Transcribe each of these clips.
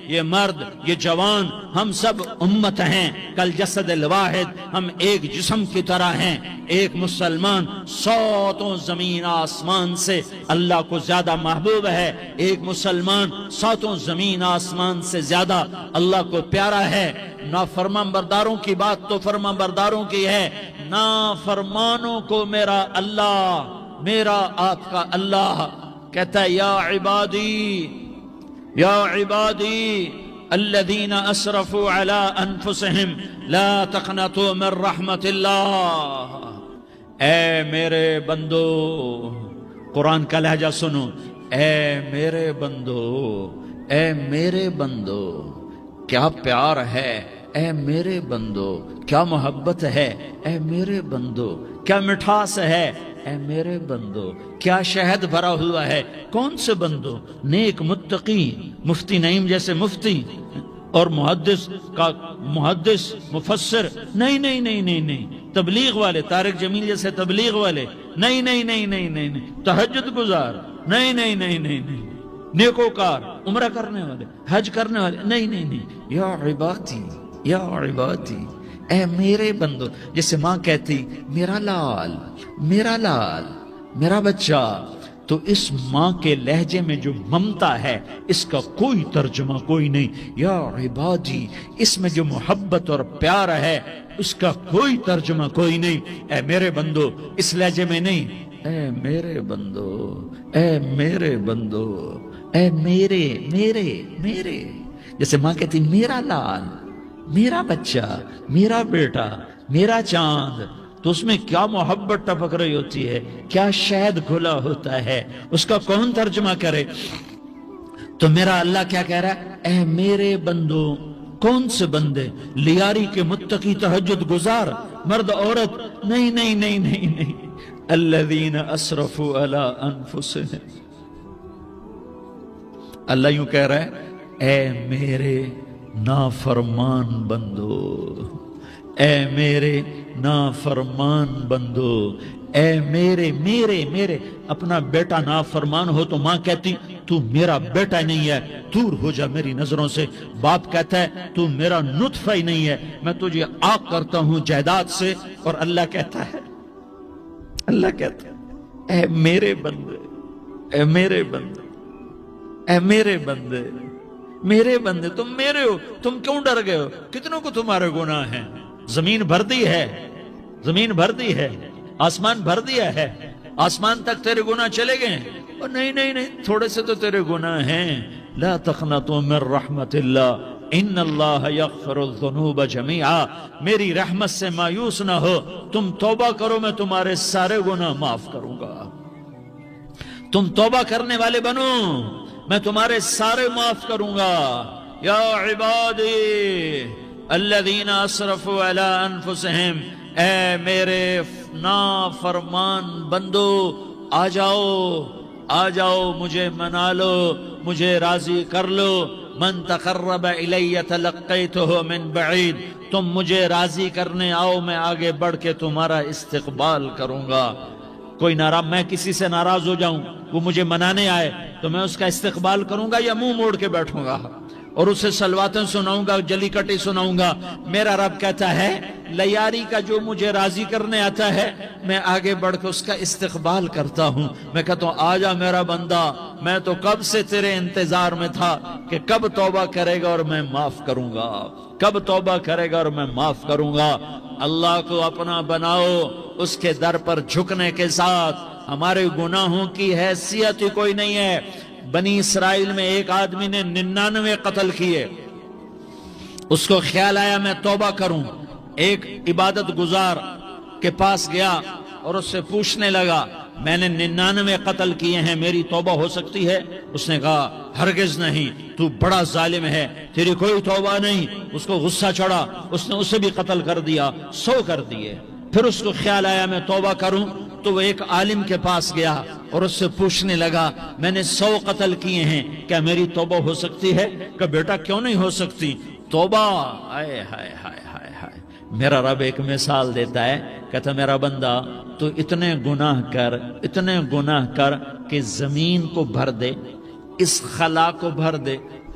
یہ مرد یہ جوان ہم سب امت ہیں، کل جسد الواحد، ہم ایک جسم کی طرح ہیں۔ ایک مسلمان ساتوں زمین آسمان سے اللہ کو زیادہ محبوب ہے، ایک مسلمان ساتوں زمین آسمان سے زیادہ اللہ کو پیارا ہے۔ نافرمان برداروں کی بات تو فرمان برداروں کی ہے، نافرمانوں کو میرا اللہ، میرا آپ کا اللہ کہتا ہے یا عبادی الذین اسرفوا علی انفسہم لا تقنطوا من رحمت اللہ۔ اے میرے بندو، قرآن کا لہجہ سنو، اے میرے بندو، اے میرے بندو، کیا پیار ہے، اے میرے بندو، کیا محبت ہے، اے میرے بندو، کیا مٹھاس ہے، اے میرے بندو، کیا شہد بھرا ہوا ہے۔ کون سے بندو؟ نیک متقی، مفتی نعیم جیسے مفتی اور محدث کا محدث مفسر، نہیں نہیں نہیں نہیں نہیں، تبلیغ والے طارق جمیل جیسے تبلیغ والے، نہیں نہیں نہیں نہیں نہیں، تہجد گزار، نہیں نہیں نہیں نہیں نہیں، نیکوکار، عمرہ کرنے والے، حج کرنے والے، نہیں نہیں نہیں، یا عبادی، یا عبادی، اے میرے بندو۔ جیسے ماں کہتی میرا لال، میرا لال، میرا بچہ، تو اس ماں کے لہجے میں جو ممتا ہے اس کا کوئی ترجمہ کوئی نہیں۔ یا عبادی، اس میں جو محبت اور پیار ہے اس کا کوئی ترجمہ کوئی نہیں۔ اے میرے بندو، اس لہجے میں نہیں، اے میرے بندو، اے میرے بندو، اے میرے میرے میرے۔ جیسے ماں کہتی میرا لال، میرا بچہ، میرا بیٹا، میرا چاند، تو اس میں کیا محبت ٹپک رہی ہوتی ہے، کیا شہد گھلا ہوتا ہے، اس کا کون ترجمہ کرے؟ تو میرا اللہ کیا کہہ رہا ہے؟ اے میرے بندو، کون سے بندے؟ لیاری کے متقی تہجد گزار، مرد عورت، نہیں نہیں نہیں نہیں نہیں، الذین اسرفوا علی انفسہم۔ اللہ یوں کہہ رہا ہے اے میرے نافرمان بندو، اے میرے نافرمان بندو، اے میرے میرے میرے۔ اپنا بیٹا نافرمان ہو تو ماں کہتی تو میرا بیٹا نہیں ہے، دور ہو جا میری نظروں سے۔ باپ کہتا ہے تو میرا نطفہ ہی نہیں ہے، میں تجھے عاق کرتا ہوں جائیداد سے۔ اور اللہ کہتا ہے، اللہ کہتا ہے اے میرے بندے، اے میرے بندے، اے میرے بندے، میرے بندے، تم میرے ہو، تم کیوں ڈر گئے ہو؟ کتنوں کو تمہارے گناہ ہیں؟ زمین بھر دی ہے، زمین بھر دی ہے، آسمان بھر دیا ہے، آسمان تک تیرے گناہ چلے گئے ہیں۔ اور نہیں نہیں نہیں، تھوڑے سے تو تیرے گناہ ہیں۔ لا تقنطوا من رحمت اللہ ان اللہ یغفر الذنوب جميعا۔ میری رحمت سے مایوس نہ ہو، تم توبہ کرو، میں تمہارے سارے گناہ معاف کروں گا۔ تم توبہ کرنے والے بنو، میں تمہارے سارے معاف کروں گا۔ یا عبادی الذین اسرفوا علی انفسہم، اے میرے نافرمان بندو، آ جاؤ، آ جاؤ، مجھے منا لو، مجھے راضی کر لو۔ من تقرب الی تلقیتہ من بعید، تم مجھے راضی کرنے آؤ، میں آگے بڑھ کے تمہارا استقبال کروں گا۔ کوئی ناراض، میں کسی سے ناراض ہو جاؤں، وہ مجھے منانے آئے تو میں اس کا استقبال کروں گا یا منہ موڑ کے بیٹھوں گا اور اسے سلواتیں سناؤں گا، جلی کٹی سناؤں گا؟ میرا رب کہتا ہے لیاری کا جو مجھے راضی کرنے آتا ہے میں آگے بڑھ کے اس کا استقبال کرتا ہوں۔ میں کہتا ہوں آ جا میرا بندہ، میں تو کب سے تیرے انتظار میں تھا کہ کب توبہ کرے گا اور میں معاف کروں گا، کب توبہ کرے گا اور میں معاف کروں گا۔ اللہ کو اپنا بناؤ، اس کے در پر جھکنے کے ساتھ۔ ہمارے گناہوں کی حیثیت ہی کوئی نہیں ہے۔ بنی اسرائیل میں ایک آدمی نے 99 قتل کیے، اس کو خیال آیا میں توبہ کروں، ایک عبادت گزار کے پاس گیا اور اس سے پوچھنے لگا میں نے 99 قتل کیے ہیں، میری توبہ ہو سکتی ہے؟ اس نے کہا ہرگز نہیں، تو بڑا ظالم ہے، تیری کوئی توبہ نہیں۔ اس کو غصہ چڑھا، اس نے اسے بھی قتل کر دیا، 100 کر دیے۔ پھر اس کو خیال آیا میں توبہ کروں، تو وہ ایک عالم کے پاس گیا اور اس سے پوچھنے لگا میں نے 100 قتل کیے ہیں، کیا میری توبہ ہو سکتی ہے؟ کہ بیٹا کیوں نہیں ہو سکتی توبہ؟ ہائے ہائے ہائے ہائے ہائے۔ میرا رب ایک مثال دیتا ہے، کہتا میرا بندہ تو اتنے گناہ کر، اتنے گناہ کر کہ زمین کو بھر دے، اس خلا کو بھر دے،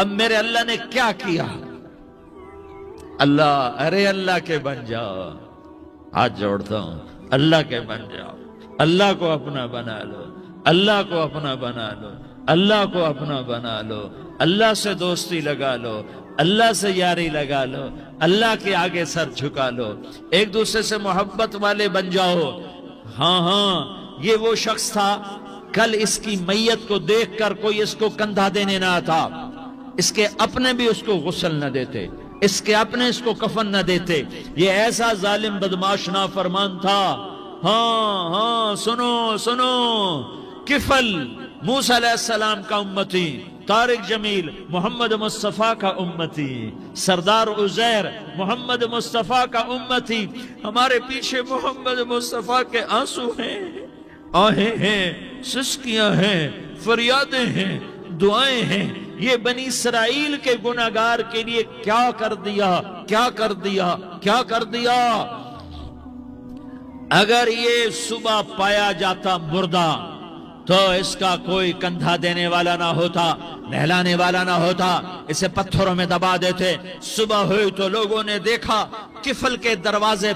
اب میرے اللہ نے کیا کیا؟ اللہ، ارے اللہ کے بن جاؤ، ہاتھ جوڑتا ہوں، اللہ کے بن جاؤ، اللہ کو اپنا بنا لو، اللہ کو اپنا بنا لو، اللہ کو اپنا بنا لو، اللہ سے دوستی لگا لو، اللہ سے یاری لگا لو، اللہ کے آگے سر جھکا لو، ایک دوسرے سے محبت والے بن جاؤ۔ ہاں یہ وہ شخص تھا، کل اس کی میت کو دیکھ کر کوئی اس کو کندھا دینے نہ آتا، اس کے اپنے بھی اس کو غسل نہ دیتے، اس کے اپنے اس کو کفن نہ دیتے، یہ ایسا ظالم بدماش نافرمان تھا۔ ہاں سنو سنو، کفل موسیٰ علیہ السلام کا امتی، طارق جمیل محمد مصطفیٰ کا امتی، سردار عزیر محمد مصطفیٰ کا امتی، ہمارے پیچھے محمد مصطفیٰ کے آنسو ہیں، آہیں ہیں، سسکیاں ہیں، فریادیں ہیں، دعائیں ہیں۔ یہ بنی اسرائیل کے گناہگار کے لیے کیا کر دیا، کیا کر دیا، کیا کر دیا۔ اگر یہ صبح پایا جاتا مردہ تو اس کا کوئی کندھا دینے والا نہ ہوتا، نہلانے والا نہ ہوتا، اسے پتھروں میں دبا دیتے۔ صبح ہوئی تو لوگوں نے دیکھا کفل کے دروازے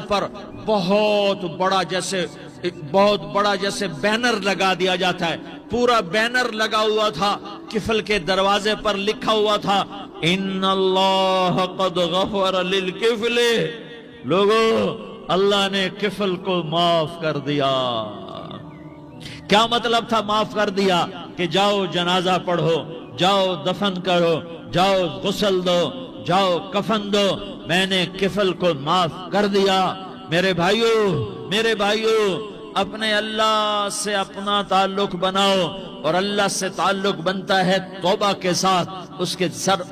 پر بہت بڑا جیسے بینر لگا دیا جاتا ہے، پورا بینر لگا ہوا تھا، کفل کے دروازے پر لکھا ہوا تھا ان اللہ قد غفر للکفل، لوگوں اللہ نے کفل کو معاف کر دیا۔ کیا مطلب تھا معاف کر دیا؟ کہ جاؤ جنازہ پڑھو، جاؤ دفن کرو، جاؤ غسل دو، جاؤ کفن دو، میں نے کفل کو معاف کر دیا۔ میرے بھائیو اپنے اللہ سے اپنا تعلق بناؤ، اور اللہ سے تعلق بنتا ہے توبہ کے ساتھ،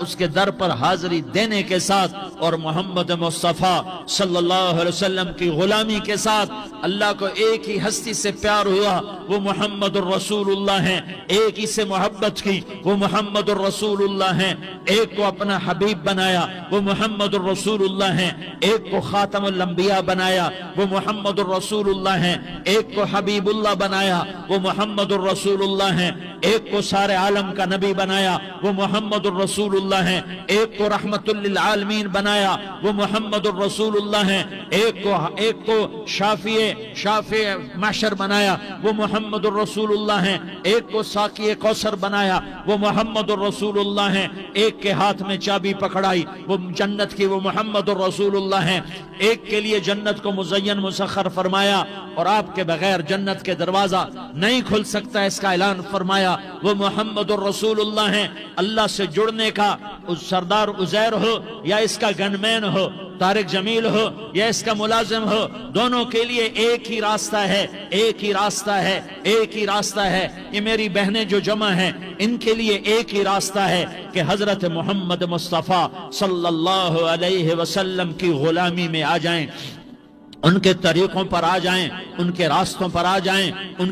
اس کے در پر حاضری دینے کے ساتھ، اور محمد مصطفیٰ صلی اللہ علیہ وسلم کی غلامی کے ساتھ۔ اللہ کو ایک ہی ہستی سے پیار ہوا، وہ محمد الرسول اللہ ہیں، ایک ہی سے محبت کی، وہ محمد الرسول اللہ ہیں، ایک کو اپنا حبیب بنایا، وہ محمد الرسول اللہ ہیں، ایک کو خاتم الانبیاء بنایا، وہ محمد الرسول اللہ ہیں، ایک کو حبیب اللہ بنایا، وہ محمد الرسول اللہ ہیں، ایک کو سارے عالم کا نبی بنایا، وہ محمد الرسول اللہ ہیں، ایک کو رحمت للعالمین بنایا، وہ محمد الرسول اللہ ہیں، ایک کو شافع محشر بنایا، وہ محمد الرسول اللہ ہیں، ایک کو ساقی کوثر بنایا، وہ محمد الرسول اللہ ہیں، ایک کے ہاتھ میں چابی پکڑائی وہ جنت کی، وہ محمد الرسول اللہ ہیں، ایک کے لیے جنت کو مزین مسخر فرمایا، اور آپ کے بغیر جنت کے دروازہ نہیں کھل سکتا، اس کا اعلان فرمایا، وہ محمد الرسول اللہ ہیں۔ اللہ سے جڑنے کا سردار عزیر ہو یا اس کا گنمین ہو، طارق جمیل ہو یا اس کا ملازم ہو، دونوں کے لیے ایک ہی راستہ ہے، ایک ہی راستہ ہے، ایک ہی راستہ ہے۔ یہ میری بہنیں جو جمع ہیں ان کے لیے ایک ہی راستہ ہے کہ حضرت محمد مصطفیٰ صلی اللہ علیہ وسلم کی غلامی میں آ جائیں، ان کے طریقوں پر آ جائیں، ان کے راستوں پر آ جائیں، ان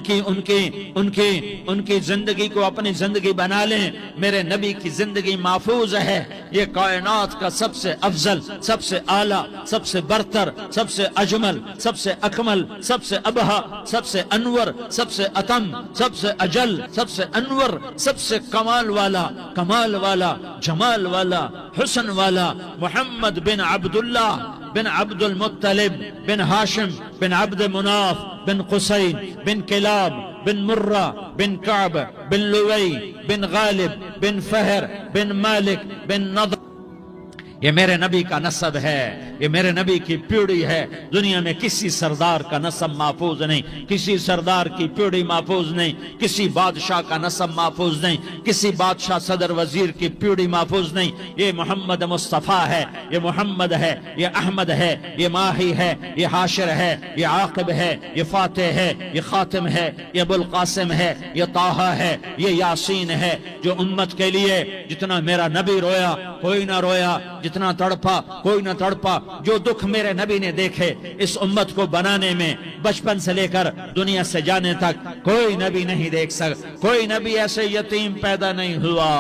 کی زندگی کو اپنی زندگی بنا لیں۔ میرے نبی کی زندگی محفوظ ہے، یہ کائنات کا سب سے افضل، سب سے اعلیٰ، سب سے برتر، سب سے اجمل، سب سے اکمل، سب سے ابہا، سب سے انور، سب سے اتم، سب سے اجل، سب سے انور، سب سے کمال والا، جمال والا، حسن والا، محمد بن عبداللہ بن عبد المطلب بن ہاشم بن عبد مناف بن قصی بن کلاب بن مرہ بن کعب بن لوی بن غالب بن فہر بن مالک بن نضر۔ یہ میرے نبی کا نسب ہے، یہ میرے نبی کی پیڑھی ہے۔ دنیا میں کسی سردار کا نسب محفوظ نہیں، کسی سردار کی پیڑھی محفوظ نہیں، کسی بادشاہ کا نسب محفوظ نہیں، کسی بادشاہ صدر وزیر کی پیڑھی محفوظ نہیں۔ یہ محمد مصطفیٰ ہے، یہ محمد ہے، یہ احمد ہے، یہ ماہی ہے، یہ حاشر ہے، یہ عاقب ہے، یہ فاتح ہے، یہ خاتم ہے، یہ ابو القاسم ہے، یہ طٰہٰ ہے، یہ یاسین ہے۔ جو امت کے لیے جتنا میرا نبی رویا کوئی نہ رویا، جتنا تڑپا کوئی نہ تڑپا، جو دکھ میرے نبی نے دیکھے اس امت کو بنانے میں، بچپن سے لے کر دنیا سے جانے تک کوئی نبی نہیں دیکھ سکتا۔ کوئی نبی ایسے یتیم پیدا نہیں ہوا،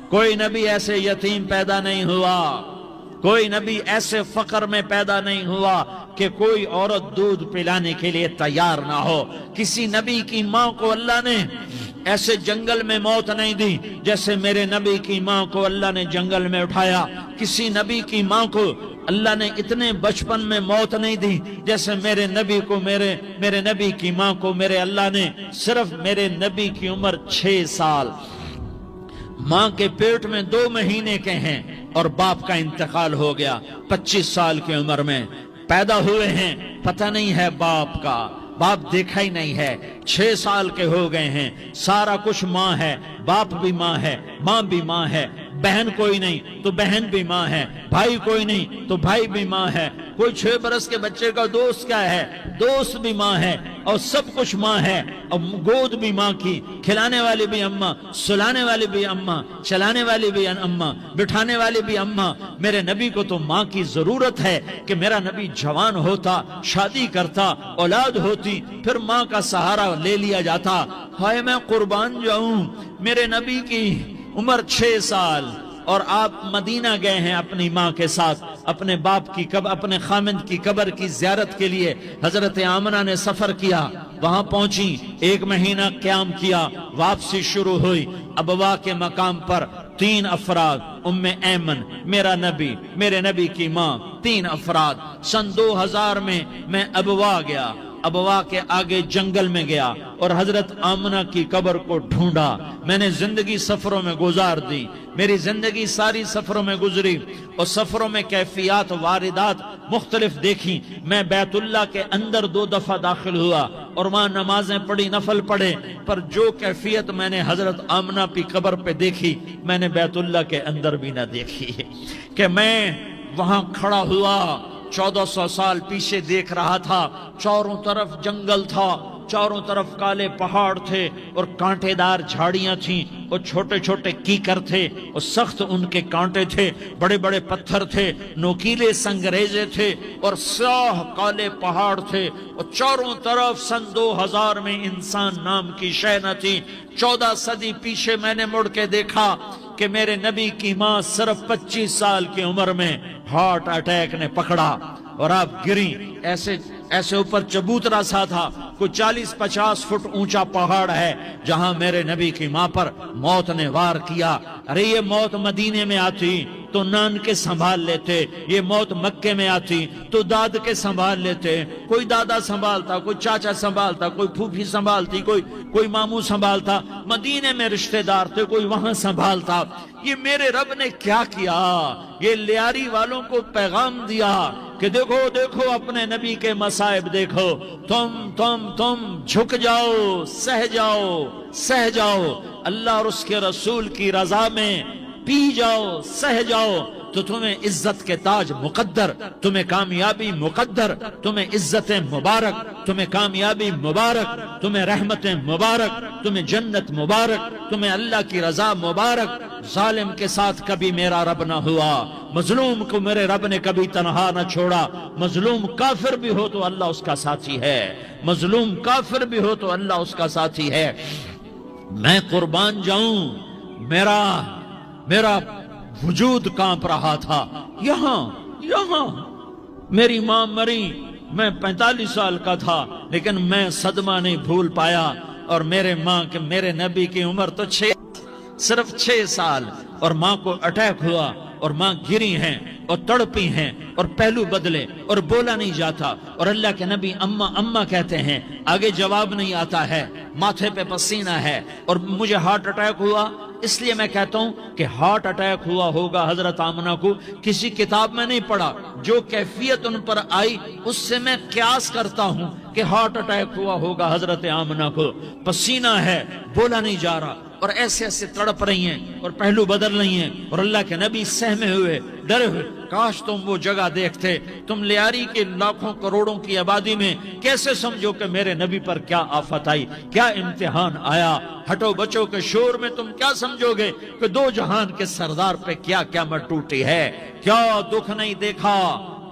کوئی نبی ایسے یتیم پیدا نہیں ہوا، کوئی نبی ایسے فقر میں پیدا نہیں ہوا کہ کوئی عورت دودھ پلانے کے لیے تیار نہ ہو۔ کسی نبی کی ماں کو اللہ نے ایسے جنگل میں موت نہیں دی جیسے میرے نبی کی ماں کو اللہ نے جنگل میں اٹھایا. کسی نبی کی ماں کو اللہ نے اتنے بچپن میں موت نہیں دی جیسے میرے نبی کو میرے نبی کی ماں کو میرے اللہ نے صرف میرے نبی کی عمر 6 سال ماں کے پیٹ میں 2 مہینے کے ہیں اور باپ کا انتقال ہو گیا. 25 سال کی عمر میں پیدا ہوئے ہیں, پتہ نہیں ہے باپ کا, باپ دیکھا ہی نہیں ہے. 6 سال کے ہو گئے ہیں, سارا کچھ ماں ہے, باپ بھی ماں ہے, ماں بھی ماں ہے, بہن کوئی نہیں تو بہن بھی ماں ہے, بھائی کوئی نہیں تو بھائی بھی ماں ہے, کوئی 6 برس کے بچے کا دوست کیا ہے, دوست بھی ماں ہے, اور سب کچھ ماں ہے. اور گود بھی ماں کی, کھلانے والی بھی اماں, سلانے والی بھی اماں, چلانے والی بھی اماں, بٹھانے والی بھی اماں. میرے نبی کو تو ماں کی ضرورت ہے کہ میرا نبی جوان ہوتا, شادی کرتا, اولاد ہوتی, پھر ماں کا سہارا لے لیا جاتا. ہائے میں قربان جاؤں, میرے نبی کی عمر 6 سال اور آپ مدینہ گئے ہیں اپنی ماں کے ساتھ, اپنے باپ کی اپنے خامند کی قبر کی زیارت کے لیے. حضرت آمنہ نے سفر کیا, وہاں پہنچی, 1 مہینہ قیام کیا, واپسی شروع ہوئی. ابوا کے مقام پر 3 افراد, ام ایمن, میرا نبی, میرے نبی کی ماں, 3 افراد. سن 2000 میں ابوا گیا, ابوا کے آگے جنگل میں گیا اور حضرت آمنہ کی قبر کو ڈھونڈا. میں نے زندگی سفروں میں گزار دی, میری زندگی ساری سفروں میں گزری اور سفروں میں کیفیات واردات مختلف دیکھی. میں بیت اللہ کے اندر 2 دفعہ داخل ہوا اور وہاں نمازیں پڑھی, نفل پڑھے, پر جو کیفیت میں نے حضرت آمنہ کی قبر پہ دیکھی میں نے بیت اللہ کے اندر بھی نہ دیکھی. کہ میں وہاں کھڑا ہوا, 1400 سال پیچھے دیکھ رہا تھا, چاروں طرف جنگل تھا, چاروں طرف کالے پہاڑ تھے اور کانٹے دار جھاڑیاں تھیں اور چھوٹے چھوٹے کیکر تھے اور سخت ان کے کانٹے تھے, بڑے بڑے پتھر تھے, نوکیلے سنگریزے تھے اور سیاہ کالے پہاڑ تھے اور چاروں طرف. سن 2000 میں انسان نام کی شے نہ تھی. 14 صدی پیچھے میں نے مڑ کے دیکھا کہ میرے نبی کی ماں صرف 25 سال کی عمر میں ہارٹ اٹیک نے پکڑا اور آپ گری. ایسے اوپر چبوترا سا تھا, کوئی 40-50 فٹ اونچا پہاڑ ہے جہاں میرے نبی کی ماں پر موت نے وار کیا. ارے یہ موت مدینے میں آتی تو نان کے سنبھال لیتے, یہ موت مکے میں آتی تو داد کے سنبھال لیتے. کوئی دادا سنبھالتا, کوئی چاچا سنبھالتا, کوئی پھوپھی سنبھالتی, کوئی ماموں سنبھالتا. مدینے میں رشتہ دار تھے, کوئی وہاں سنبھالتا. یہ میرے رب نے کیا کیا, یہ لیاری والوں کو پیغام دیا کہ دیکھو دیکھو اپنے نبی کے مصائب دیکھو, تم جھک جاؤ, سہ جاؤ, اللہ اور اس کے رسول کی رضا میں پی جاؤ, سہ جاؤ, تو تمہیں عزت کے تاج مقدر, تمہیں کامیابی مقدر, تمہیں عزت مبارک, تمہیں کامیابی مبارک, تمہیں رحمت مبارک, تمہیں جنت مبارک, تمہیں اللہ کی رضا مبارک. ظالم کے ساتھ کبھی میرا رب نہ ہوا, مظلوم کو میرے رب نے کبھی تنہا نہ چھوڑا. مظلوم کافر بھی ہو تو اللہ اس کا ساتھی ہے, مظلوم کافر بھی ہو تو اللہ اس کا ساتھی ہے. میں قربان جاؤں, میرا وجود کانپ رہا تھا. یہاں میری ماں مری, میں 45 سال کا تھا, لیکن میں صدمہ نہیں بھول پایا. اور میرے نبی کی عمر تو صرف 6 سال, اور ماں کو اٹیک ہوا اور ماں گری ہیں اور تڑپی ہیں اور پہلو بدلے اور بولا نہیں جاتا. اور اللہ کے نبی اماں کہتے ہیں, آگے جواب نہیں آتا ہے, ماتھے پہ پسینہ ہے. اور مجھے ہارٹ اٹیک ہوا, اس لیے میں کہتا ہوں کہ ہارٹ اٹیک ہوا ہوگا حضرت آمنہ کو, کسی کتاب میں نہیں پڑھا. جو کیفیت ان پر آئی اس سے میں قیاس کرتا ہوں کہ ہارٹ اٹیک ہوا ہوگا حضرت آمنہ کو. پسینہ ہے, بولا نہیں جا رہا اور ایسے تڑپ رہی ہیں اور پہلو بدل رہی ہیں. اور اللہ کے نبی سہمے ہوئے, ڈرے ہوئے. کاش تم وہ جگہ دیکھتے. تم لیاری کے لاکھوں کروڑوں کی آبادی میں کیسے سمجھو کہ میرے نبی پر کیا آفت آئی, کیا امتحان آیا. ہٹو بچوں کے شور میں تم کیا سمجھو گے کہ 2 جہان کے سردار پہ کیا قیامت ٹوٹی ہے. کیا دکھ نہیں دیکھا,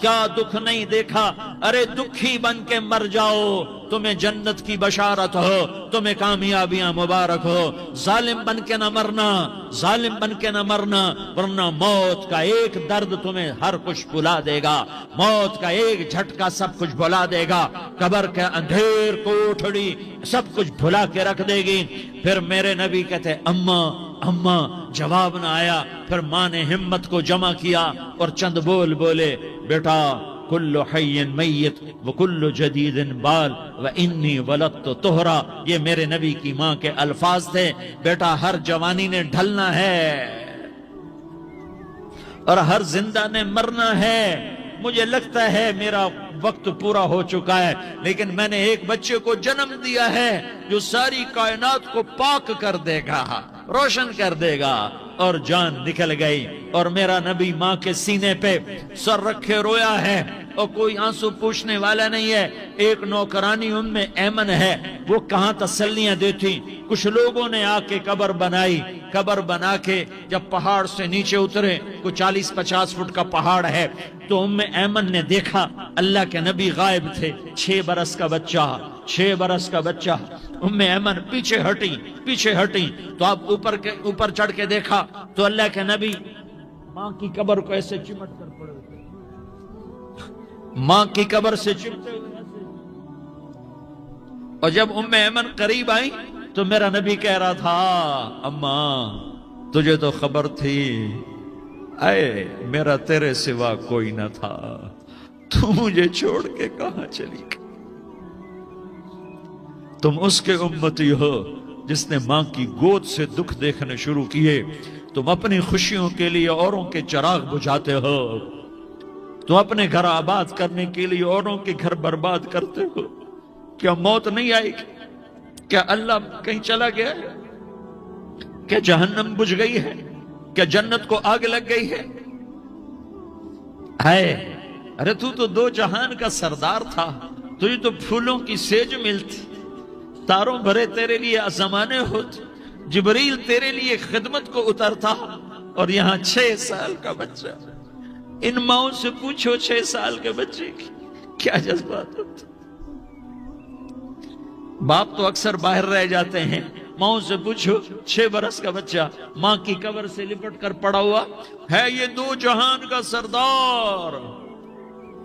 کیا دکھ نہیں دیکھا؟ ارے دکھی بن کے مر جاؤ، تمہیں جنت کی بشارت ہو، تمہیں کامیابیاں مبارک ہو۔ ظالم بن کے نہ مرنا، ظالم بن کے نہ مرنا، ورنہ موت کا ایک درد تمہیں ہر کچھ بھلا دے گا، موت کا ایک جھٹکا سب کچھ بھلا دے گا، قبر کے اندھیر کوٹھڑی سب کچھ بھلا کے رکھ دے گی۔ پھر میرے نبی کہتے اماں جواب نہ آیا، پھر ماں نے ہمت کو جمع کیا اور چند بول بولے، بیٹا کل حی میت وکل جدید بال وانی ولدت طہرا، یہ میرے نبی کی ماں کے الفاظ تھے۔ بیٹا ہر جوانی نے ڈھلنا ہے اور ہر زندہ نے مرنا ہے۔ مجھے لگتا ہے میرا وقت پورا ہو چکا ہے، لیکن میں نے ایک بچے کو جنم دیا ہے جو ساری کائنات کو پاک کر دے گا، روشن کر دے گا۔ اور جان نکل گئی، اور میرا نبی ماں کے سینے پہ سر رکھے رویا ہے، اور کوئی آنسو پوچھنے والا نہیں ہے۔ ایک نوکرانی ام ایمن ہے، وہ کہاں تسلیاں دیتی۔ کچھ لوگوں نے آ کے قبر بنائی، قبر بنا کے جب پہاڑ سے نیچے اترے، کوئی 40-50 فٹ کا پہاڑ ہے، تو ام ایمن نے دیکھا اللہ کے نبی غائب تھے، 6 برس کا بچہ، 6 برس کا بچہ۔ ام ایمن پیچھے ہٹی تو آپ اوپر چڑھ کے دیکھا تو اللہ کے نبی ماں کی قبر کو ایسے چمٹ کر پڑے ہوئے، ماں کی قبر سے چمٹے ہوئے۔ اور جب ام ایمن قریب آئی تو میرا نبی کہہ رہا تھا، اماں تجھے تو خبر تھی، اے میرا تیرے سوا کوئی نہ تھا، تو مجھے چھوڑ کے کہاں چلی گئی؟ تم اس کے امتی ہو جس نے ماں کی گود سے دکھ دیکھنے شروع کیے، تم اپنی خوشیوں کے لیے اوروں کے چراغ بجھاتے ہو، تم اپنے گھر آباد کرنے کے لیے اوروں کے گھر برباد کرتے ہو۔ کیا موت نہیں آئے گی؟ کیا اللہ کہیں چلا گیا ہے؟ کیا جہنم بجھ گئی ہے؟ کیا جنت کو آگ لگ گئی ہے؟ ارے تو 2 جہان کا سردار تھا، تجھے تو پھولوں کی سیج ملتی، تاروں بھرے تیرے لیے زمانے ہوتے، جبریل تیرے لیے خدمت کو اترتا، اور یہاں 6 سال کا بچہ۔ ان ماؤں سے پوچھو 6 سال کے بچے کی کیا جذبات ہوتے۔ باپ تو اکثر باہر رہ جاتے ہیں، ماؤں سے پوچھو 6 برس کا بچہ ماں کی قبر سے لپٹ کر پڑا ہوا ہے۔ یہ 2 جہان کا سردار،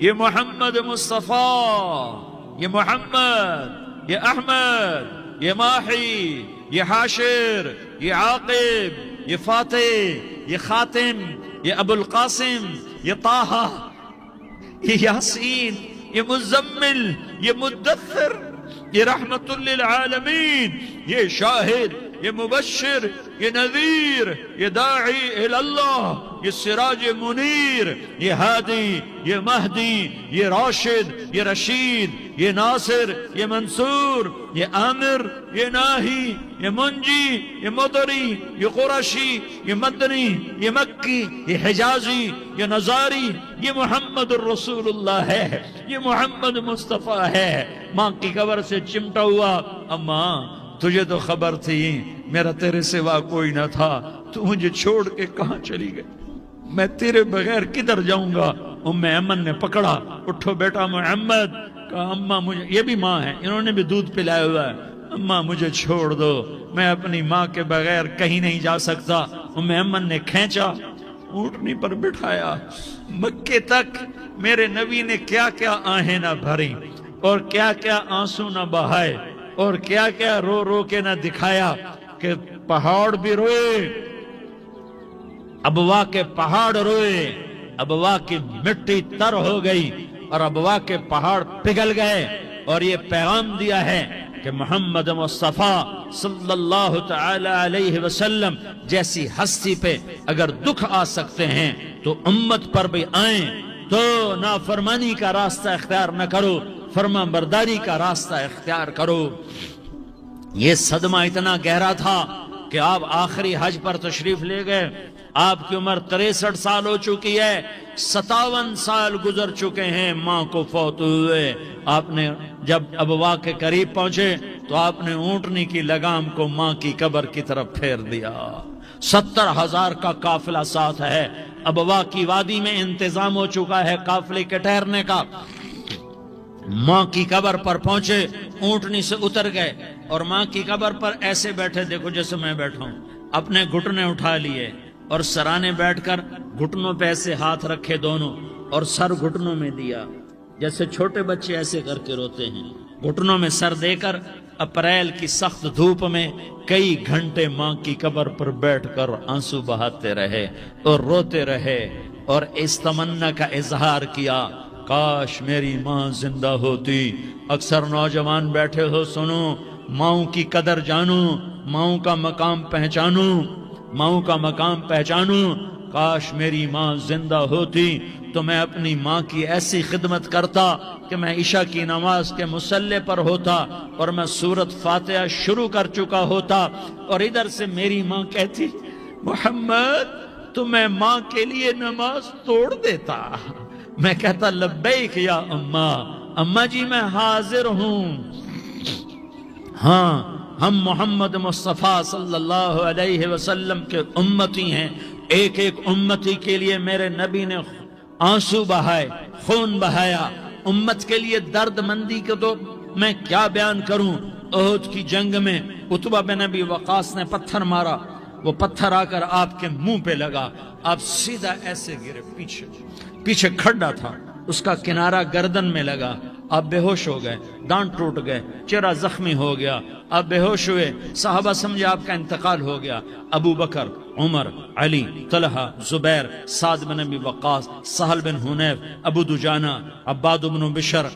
یہ محمد مصطفیٰ، یہ محمد، یہ احمد، یہ ماحی، یہ حاشر، یہ عاقب، یہ فاتح، یہ خاتم، یہ ابو القاسم، یہ طٰہٰ، یہ یاسین، یہ مزمل، یہ مدثر، یہ رحمت للعالمین، یہ شاہد، یہ مبشر، یہ نذیر، یہ داعی اللہ، یہ سراج منیر، یہ ہادی، یہ مہدی، یہ راشد، یہ رشید، یہ ناصر، یہ منصور، یہ عامر، یہ ناہی، یہ منجی، یہ مدری، یہ قرشی، یہ مدنی، یہ مکی، یہ حجازی، یہ نظاری، یہ محمد الرسول اللہ ہے، یہ محمد مصطفیٰ ہے۔ ماں کی قبر سے چمٹا ہوا، اماں تجھے تو خبر تھی میرا تیرے سوا کوئی نہ تھا، تو مجھے چھوڑ کے کہاں چلی گئی؟ میں تیرے بغیر کدھر جاؤں گا؟ ام ایمن نے پکڑا، اٹھو بیٹا محمد، کہا اماں مجھے، یہ بھی ماں ہے، انہوں نے بھی دودھ پلایا ہوا ہے، اماں مجھے چھوڑ دو، میں اپنی ماں کے بغیر کہیں نہیں جا سکتا۔ ام ایمن نے کھینچا، اونٹنی پر بٹھایا، مکے تک میرے نبی نے کیا کیا آہیں نہ بھری، اور کیا کیا آنسو نہ بہائے، اور کیا کیا رو رو کے نہ دکھایا کہ پہاڑ بھی روئے، ابوا کے پہاڑ روئے، ابوا کی مٹی تر ہو گئی اور ابوا کے پہاڑ پگھل گئے، اور یہ پیغام دیا ہے کہ محمد مصطفیٰ صلی اللہ تعالی علیہ وسلم جیسی ہستی پہ اگر دکھ آ سکتے ہیں تو امت پر بھی آئیں، تو نافرمانی کا راستہ اختیار نہ کرو، فرما برداری کا راستہ اختیار کرو۔ یہ صدمہ اتنا گہرا تھا کہ آپ آخری حج پر تشریف لے گئے، آپ کی عمر 63 سال ہو چکی ہے، 57 سال گزر چکے ہیں ماں کو فوت ہوئے۔ آپ نے جب ابوا کے قریب پہنچے تو آپ نے اونٹنی کی لگام کو ماں کی قبر کی طرف پھیر دیا، 70,000 کا قافلہ ساتھ ہے. ابوا کی وادی میں انتظام ہو چکا ہے قافلے کے ٹھہرنے کا. ماں کی قبر پر پہنچے، اونٹنی سے اتر گئے اور ماں کی قبر پر ایسے بیٹھے، دیکھو جیسے میں بیٹھا ہوں، اپنے گھٹنے اٹھا لیے اور سرانے بیٹھ کر گھٹنوں پہ ایسے ہاتھ رکھے دونوں اور سر گھٹنوں میں دیا، جیسے چھوٹے بچے ایسے کر کے روتے ہیں. گھٹنوں میں سر دے کر اپریل کی سخت دھوپ میں کئی گھنٹے ماں کی قبر پر بیٹھ کر آنسو بہاتے رہے اور روتے رہے اور اس تمنا کا اظہار کیا، کاش میری ماں زندہ ہوتی. اکثر نوجوان بیٹھے ہو، سنو، ماؤں کی قدر جانو، ماؤں کا مقام پہچانو، ماؤں کا مقام پہچانو. کاش میری ماں زندہ ہوتی تو میں اپنی ماں کی ایسی خدمت کرتا کہ میں عشاء کی نماز کے مصلی پر ہوتا اور میں سورۃ فاتحہ شروع کر چکا ہوتا اور ادھر سے میری ماں کہتی، محمد تو میں ماں کے لیے نماز توڑ دیتا. میں کہتا، لبیک یا اماں، اماں جی میں حاضر ہوں. ہاں، ہم محمد مصطفیٰ صلی اللہ علیہ وسلم کے امتی ہیں. ایک ایک امتی کے لیے میرے نبی نے آنسو بہائے، خون بہایا. امت کے لیے درد مندی کو تو میں کیا بیان کروں. احد کی جنگ میں عتبہ بن ابی وقاص نے پتھر مارا، وہ پتھر آ کر آپ کے منہ پہ لگا، آپ سیدھا ایسے گرے، پیچھے کھڈا تھا، اس کا کنارہ گردن میں لگا، آپ بے ہوش ہو گئے، دانت ٹوٹ گئے، چہرہ زخمی ہو گیا، آپ بے ہوش ہوئے. صحابہ سمجھے آپ کا انتقال ہو گیا. ابو بکر، عمر، علی، طلحہ، زبیر، سعد بن ابی وقاص، سہل بن حنیف، ابو دجانہ، عباد بن بشر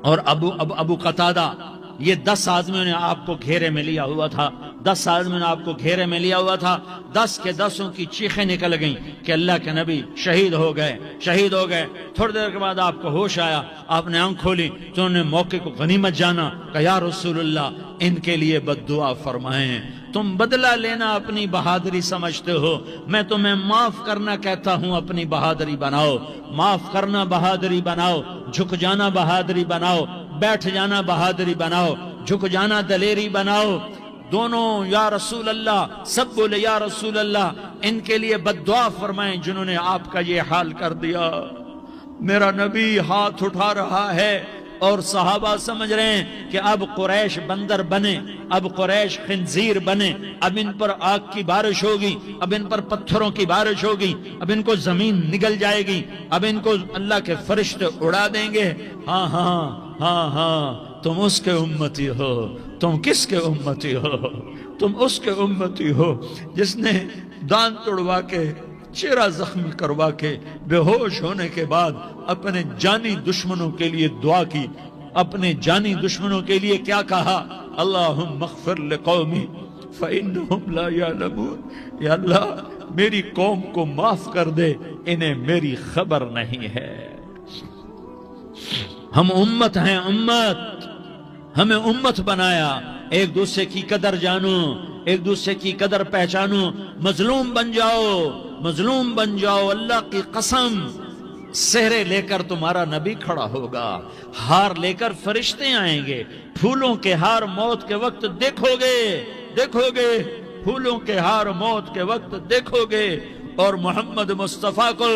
اور ابو قتادہ، یہ 10 آدمیوں نے آپ کو گھیرے میں لیا ہوا تھا. 10 آدمیوں نے آپ کو گھیرے میں لیا ہوا تھا. 10 کے 10 کی چیخیں نکل گئیں کہ اللہ کے نبی شہید ہو گئے، شہید ہو گئے. تھوڑی دیر کے بعد آپ کو ہوش آیا، آپ نے آنکھ کھولی تو انہوں نے موقع کو غنیمت جانا کہ یا رسول اللہ ان کے لیے بد دعا فرمائیں. تم بدلہ لینا اپنی بہادری سمجھتے ہو، میں تمہیں معاف کرنا کہتا ہوں. اپنی بہادری بناؤ، معاف کرنا بہادری بناؤ، جھک جانا بہادری بناؤ، بیٹھ جانا بہادری بناؤ، جھک جانا دلیری بناؤ. دونوں یا رسول اللہ، سب بولے یا رسول اللہ. ان کے لیے بد دعا فرمائیں جنہوں نے آپ کا یہ حال کر دیا. میرا نبی ہاتھ اٹھا رہا ہے اور صحابہ سمجھ رہے ہیں کہ اب قریش بندر بنے، اب قریش خنزیر بنے، اب ان پر آگ کی بارش ہوگی، اب ان پر پتھروں کی بارش ہوگی، اب ان کو زمین نگل جائے گی، اب ان کو اللہ کے فرشتے اڑا دیں گے. ہاں ہاں ہاں ہاں، تم اس کے امتی ہو. تم کس کے امتی ہو؟ تم اس کے امتی ہو جس نے دانت توڑوا کے، چہرہ زخمی کروا کے، بے ہوش ہونے کے بعد اپنے جانی دشمنوں کے لیے دعا کی. اپنے جانی دشمنوں کے لیے کیا کہا؟ اللہم اغفر لقومی فإنہم لا یعلمون. یا اللہ میری قوم کو معاف کر دے، انہیں میری خبر نہیں ہے. ہم امت ہیں، امت، ہمیں امت بنایا. ایک دوسرے کی قدر جانو، ایک دوسرے کی قدر پہچانو. مظلوم بن جاؤ، مظلوم بن جاؤ. اللہ کی قسم، سہرے لے کر تمہارا نبی کھڑا ہوگا، ہار لے کر فرشتے آئیں گے. پھولوں کے ہار موت کے وقت دیکھو گے، دیکھو گے، پھولوں کے ہار موت کے وقت دیکھو گے. اور محمد مصطفیٰ کو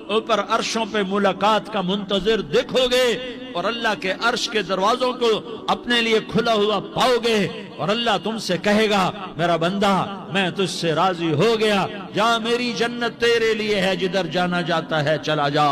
اوپر عرشوں پہ ملاقات کا منتظر دیکھو گے اور اللہ کے عرش کے دروازوں کو اپنے لیے کھلا ہوا پاؤ گے. اور اللہ تم سے کہے گا، میرا بندہ میں تجھ سے راضی ہو گیا، جا میری جنت تیرے لیے ہے، جدھر جانا جاتا ہے چلا جا.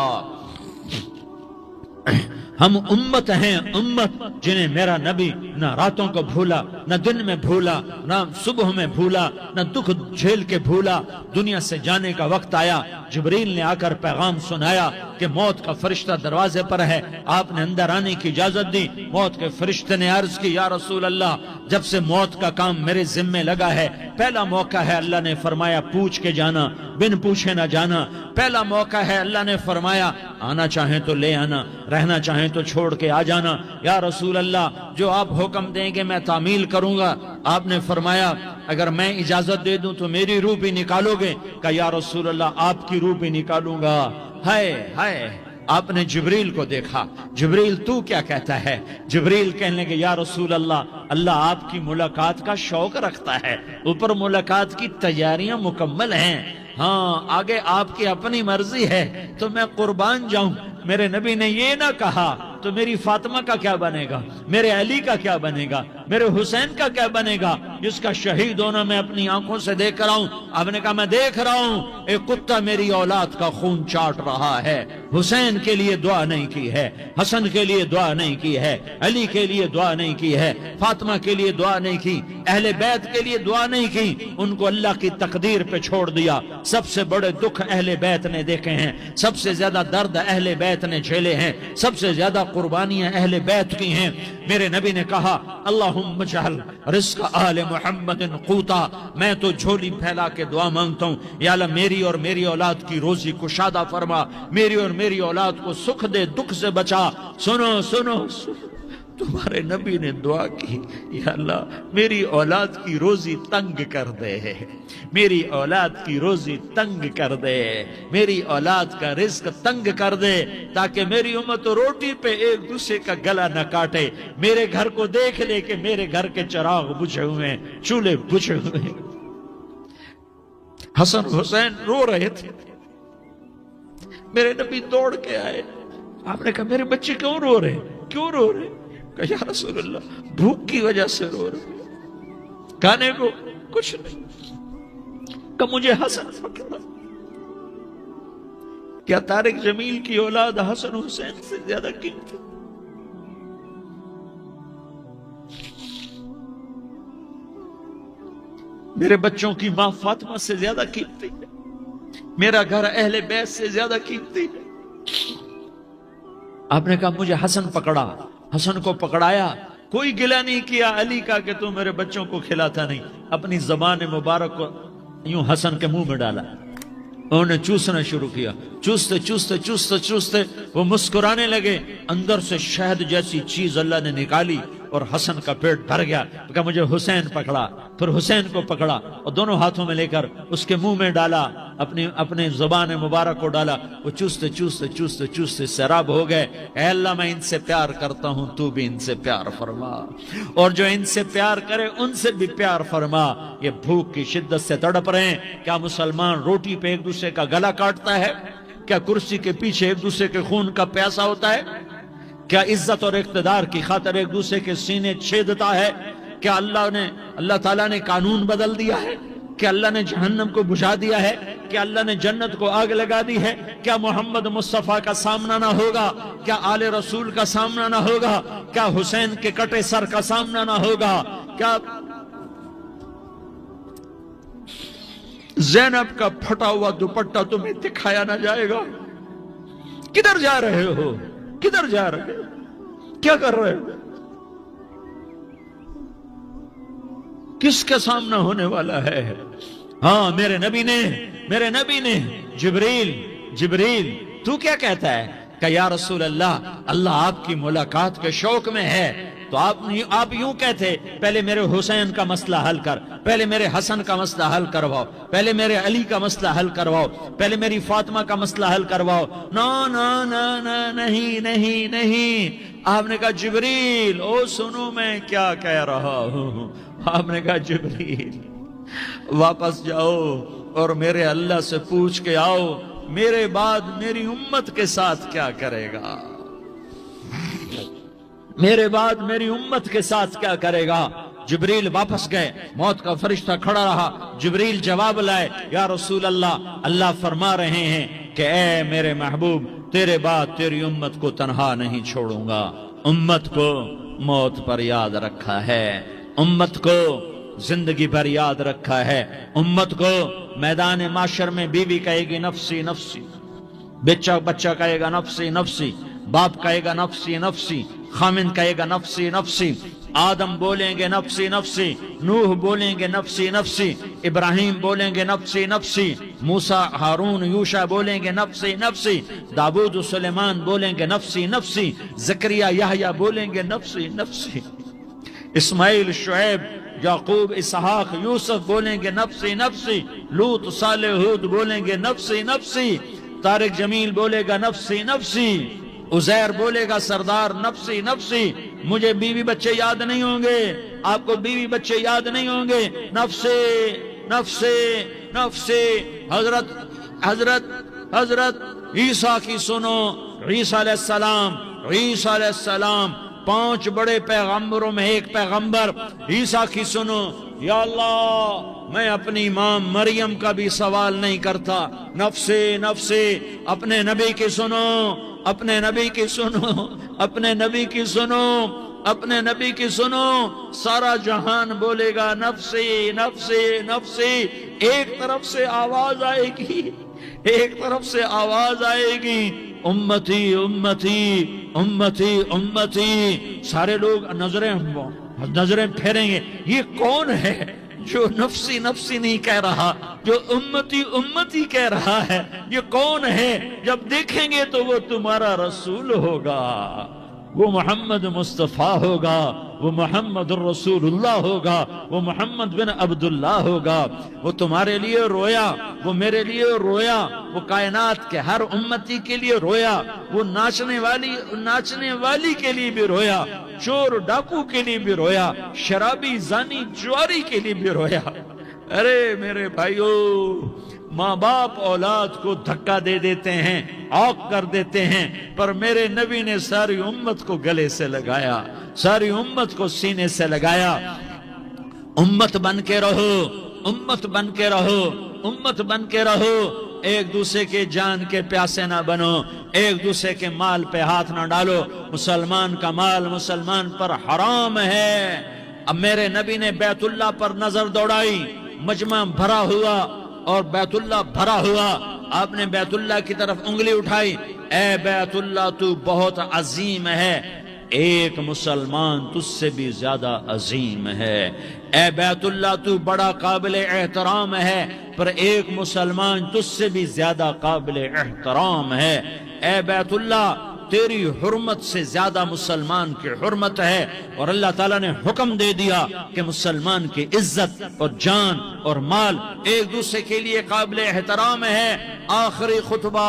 ہم امت ہیں، امت جنہیں میرا نبی نہ راتوں کو بھولا، نہ دن میں بھولا، نہ صبح میں بھولا، نہ دکھ جھیل کے بھولا. دنیا سے جانے کا وقت آیا، جبریل نے آ کر پیغام سنایا کہ موت کا فرشتہ دروازے پر ہے. آپ نے اندر آنے کی اجازت دی. موت کے فرشتے نے عرض کی، یا رسول اللہ جب سے موت کا کام میرے ذمے لگا ہے، پہلا موقع ہے. اللہ نے فرمایا پوچھ کے جانا، بن پوچھے نہ جانا. پہلا موقع ہے. اللہ نے فرمایا آنا چاہیں تو لے آنا، رہنا چاہیں تو چھوڑ کے آ جانا. یا رسول اللہ جو آپ حکم دیں گے میں تعمیل کروں گا. آپ نے فرمایا اگر میں اجازت دے دوں تو میری روح بھی نکالو گے؟ کہ یا رسول اللہ آپ کی روح بھی نکالوں گا. ہائے ہائے، آپ نے جبریل کو دیکھا، جبریل تو کیا کہتا ہے؟ جبریل کہنے لگے یا رسول اللہ، اللہ آپ کی ملاقات کا شوق رکھتا ہے، اوپر ملاقات کی تیاریاں مکمل ہیں، ہاں آگے آپ کی اپنی مرضی ہے تو میں قربان جاؤں۔ میرے نبی نے یہ نہ کہا تو میری فاطمہ کا کیا بنے گا، میرے علی کا کیا بنے گا، میرے حسین کا کیا بنے گا جس کا شہید ہونا میں اپنی آنکھوں سے دیکھ رہا ہوں۔ آپ نے کہا میں دیکھ رہا ہوں ایک کتا میری اولاد کا خون چاٹ رہا ہے، حسین کے لیے دعا نہیں کی ہے، حسن کے لیے دعا نہیں کی ہے، علی کے لیے دعا نہیں کی ہے، فاطمہ کے لیے دعا نہیں کی، اہل بیت کے لیے دعا نہیں کی، ان کو اللہ کی تقدیر پہ چھوڑ دیا۔ سب سے بڑے دکھ اہل بیت نے دیکھے ہیں، سب سے زیادہ درد اہل بیت نے جھیلے ہیں، سب سے زیادہ قربانیاں اہل بیت کی ہیں۔ میرے نبی نے کہا اللہم اجعل رزق آل محمد قوتا، میں تو جھولی پھیلا کے دعا مانگتا ہوں یا اللہ میری اور میری اولاد کی روزی کشادہ فرما، میری اور میری اولاد کو سکھ دے، دکھ سے بچا۔ سنو سنو تمہارے نبی نے دعا کی یا اللہ میری اولاد کی روزی تنگ کر دے، میری اولاد کی روزی تنگ کر دے، میری اولاد کا رزق تنگ کر دے تاکہ میری امت روٹی پہ ایک دوسرے کا گلا نہ کاٹے، میرے گھر کو دیکھ لے کہ میرے گھر کے چراغ بجھے ہوئے ہیں، چولہے بجھے ہوئے ہیں۔ حسن حسین رو رہے تھے، میرے نبی دوڑ کے آئے، آپ نے کہا میرے بچے کیوں رو رہے، کیوں رو رہے؟ کہا یا رسول اللہ بھوک کی وجہ سے رو رہے، کھانے کو کچھ نہیں۔ کہ مجھے حسن پکڑا، کیا طارق جمیل کی اولاد حسن حسین سے زیادہ قیمتی؟ میرے بچوں کی ماں فاطمہ سے زیادہ قیمتی ہے، میرا گھر اہل بیت سے زیادہ قیمتی ہے۔ آپ نے کہا مجھے حسن پکڑا، حسن کو پکڑایا، کوئی گلہ نہیں کیا علی کا کہ تو میرے بچوں کو کھلاتا نہیں، اپنی زبان مبارک کو یوں حسن کے منہ میں ڈالا، انہوں نے چوسنا شروع کیا، چوستے چوستے چوستے چوستے وہ مسکرانے لگے، اندر سے شہد جیسی چیز اللہ نے نکالی اور حسن کا پیٹ بھر گیا۔ کہا مجھے حسین پکڑا، پھر حسین کو پکڑا اور دونوں ہاتھوں میں لے کر اس کے منہ میں ڈالا، اپنے زبان مبارک کو ڈالا، وہ چوستے چوستے چوستے چوستے سیراب ہو گئے۔ اے اللہ میں ان سے پیار کرتا ہوں، تو بھی ان سے پیار فرما، اور جو ان سے پیار کرے ان سے بھی پیار فرما۔ یہ بھوک کی شدت سے تڑپ رہے ہیں، کیا مسلمان روٹی پہ ایک دوسرے کا گلا کاٹتا ہے؟ کیا کرسی کے پیچھے ایک دوسرے کے خون کا پیاسا ہوتا ہے؟ کیا عزت اور اقتدار کی خاطر ایک دوسرے کے سینے چھیدتا ہے؟ کیا اللہ تعالیٰ نے قانون بدل دیا ہے؟ کیا اللہ نے جہنم کو بجھا دیا ہے؟ کیا اللہ نے جنت کو آگ لگا دی ہے؟ کیا محمد مصطفیٰ کا سامنا نہ ہوگا؟ کیا آل رسول کا سامنا نہ ہوگا؟ کیا حسین کے کٹے سر کا سامنا نہ ہوگا؟ کیا زینب کا پھٹا ہوا دوپٹہ تمہیں دکھایا نہ جائے گا؟ کدھر جا رہے ہو؟ کدھر جا رہے ہو؟ کیا کر رہے ہو؟ کس کا سامنا ہونے والا ہے؟ ہاں میرے نبی نے جبریل تو کیا کہتا ہے کہ یا رسول اللہ، اللہ آپ کی ملاقات کے شوق میں ہے، تو آپ یوں کہتے پہلے میرے حسین کا مسئلہ حل کر، پہلے میرے حسن کا مسئلہ حل کرواؤ، پہلے میرے علی کا مسئلہ حل کرواؤ، پہلے میری فاطمہ کا مسئلہ حل کرواؤ۔ نہیں۔ آپ نے کہا جبریل او سنو میں کیا کہہ رہا ہوں۔ آپ نے کہا جبریل واپس جاؤ اور میرے اللہ سے پوچھ کے آؤ میرے بعد میری امت کے ساتھ کیا کرے گا، میرے بعد میری امت کے ساتھ کیا کرے گا۔ جبریل واپس گئے، موت کا فرشتہ کھڑا رہا، جبریل جواب لائے یا رسول اللہ فرما رہے ہیں کہ اے میرے محبوب تیرے بعد تیری امت کو تنہا نہیں چھوڑوں گا، امت کو موت پر یاد رکھا ہے، امت کو زندگی پر یاد رکھا ہے، امت کو میدان معاشر میں بیوی کہے گی نفسی نفسی، بچہ کہے گا نفسی نفسی، باپ کہے گا نفسی نفسی، خامن کہے گا نفسی نفسی، آدم بولیں گے نفسی نفسی، نوح بولیں گے نفسی نفسی، ابراہیم بولیں گے نفسی نفسی، موسیٰ ہارون یوشع بولیں گے نفسی نفسی، داؤد و سلیمان بولیں گے نفسی نفسی، زکریا یحییٰ بولیں گے نفسی نفسی، اسماعیل شعیب یعقوب اسحاق یوسف بولیں گے نفسی نفسی، لوط صالح ہود بولیں گے نفسی نفسی۔ طارق جمیل بولے گا نفسی نفسی، عزیر بولے گا سردار نفسی نفسی، مجھے بیوی بچے یاد نہیں ہوں گے، آپ کو بیوی بچے یاد نہیں ہوں گے، نفسی نفسی نفسی۔ حضرت عیسیٰ کی سنو، عیسیٰ علیہ السلام، عیسیٰ علیہ السلام 5 بڑے پیغمبروں میں ایک پیغمبر، عیسیٰ کی سنو، یا اللہ میں اپنی ماں مریم کا بھی سوال نہیں کرتا، نفسی نفسی۔ اپنے نبی کی سنو، اپنے نبی کی سنو، اپنے نبی کی سنو، اپنے نبی کی سنو، سارا جہان بولے گا نفسی نفسی نفسی۔ ایک طرف سے آواز آئے گی، ایک طرف سے آواز آئے گی، امتی امتی امتی امتی۔ سارے لوگ نظریں پھیریں گے، یہ کون ہے جو نفسی نفسی نہیں کہہ رہا، جو امتی امتی کہہ رہا ہے؟ یہ کون ہے؟ جب دیکھیں گے تو وہ تمہارا رسول ہوگا، وہ محمد مصطفیٰ ہوگا، وہ محمد الرسول اللہ ہوگا، وہ محمد بن عبداللہ ہوگا۔ وہ تمہارے لیے رویا، وہ میرے لیے رویا، وہ کائنات کے ہر امتی کے لیے رویا، وہ ناچنے والی کے لیے بھی رویا، چور ڈاکو کے لیے بھی رویا، شرابی زانی جواری کے لیے بھی رویا۔ ارے میرے بھائیو، ماں باپ اولاد کو دھکا دے دیتے ہیں، عوق کر دیتے ہیں، پر میرے نبی نے ساری امت کو گلے سے لگایا، ساری امت کو سینے سے لگایا۔ امت بن کے رہو، امت بن کے رہو، امت بن کے رہو، ایک دوسرے کے جان کے پیاسے نہ بنو، ایک دوسرے کے مال پہ ہاتھ نہ ڈالو۔ مسلمان کا مال مسلمان پر حرام ہے۔ اب میرے نبی نے بیت اللہ پر نظر دوڑائی، مجمع بھرا ہوا اور بیت اللہ بھرا ہوا، آپ نے بیت اللہ کی طرف انگلی اٹھائی، اے بیت اللہ تو بہت عظیم ہے، ایک مسلمان تجھ سے بھی زیادہ عظیم ہے۔ اے بیت اللہ تو بڑا قابل احترام ہے، پر ایک مسلمان تجھ سے بھی زیادہ قابل احترام ہے۔ اے بیت اللہ تیری حرمت سے زیادہ مسلمان کی حرمت ہے، اور اللہ تعالیٰ نے حکم دے دیا کہ مسلمان کی عزت اور جان اور مال ایک دوسرے کے لیے قابل احترام ہے۔ آخری خطبہ،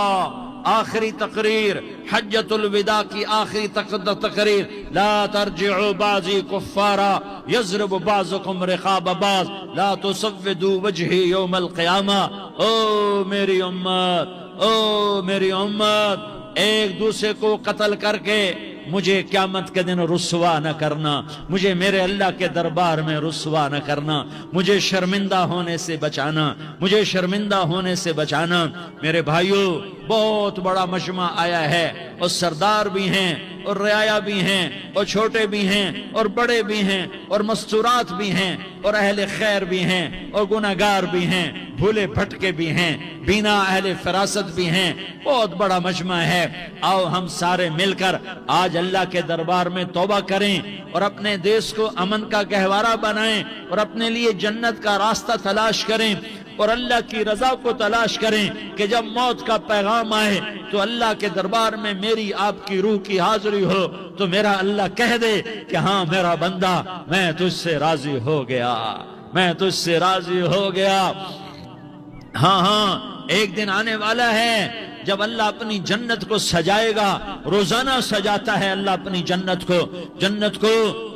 آخری تقریر، حجۃ الوداع کی آخری تقریر، لا ترجعوا بعضی کفارا یضرب بعضکم رقاب بعض لا تسودوا وجہی یوم القیامہ۔ او میری امت، او میری امت، ایک دوسرے کو قتل کر کے مجھے قیامت کے دن رسوا نہ کرنا، مجھے میرے اللہ کے دربار میں رسوا نہ کرنا، مجھے شرمندہ ہونے سے بچانا، مجھے شرمندہ ہونے سے بچانا۔ میرے بھائیو، بہت بڑا مجمع آیا ہے، اور سردار بھی ہیں اور رعایا بھی ہیں اور چھوٹے بھی ہیں اور بڑے بھی ہیں اور مستورات بھی ہیں اور اہل خیر بھی ہیں اور گناہگار بھی ہیں، بھولے بھٹکے بھی ہیں، بینا اہل فراست بھی ہیں، بہت بڑا مجمع ہے۔ آؤ ہم سارے مل کر آج اللہ کے دربار میں توبہ کریں اور اپنے دیش کو امن کا گہوارہ بنائیں اور اپنے لیے جنت کا راستہ تلاش کریں اور اللہ کی رضا کو تلاش کریں کہ جب موت کا پیغام آئے تو اللہ کے دربار میں میری آپ کی روح کی حاضری ہو تو میرا اللہ کہہ دے کہ ہاں میرا بندہ، میں تجھ سے راضی ہو گیا، میں تجھ سے راضی ہو گیا۔ ہاں ایک دن آنے والا ہے جب اللہ اپنی جنت کو سجائے گا، روزانہ سجاتا ہے اللہ اپنی جنت کو۔ جنت کو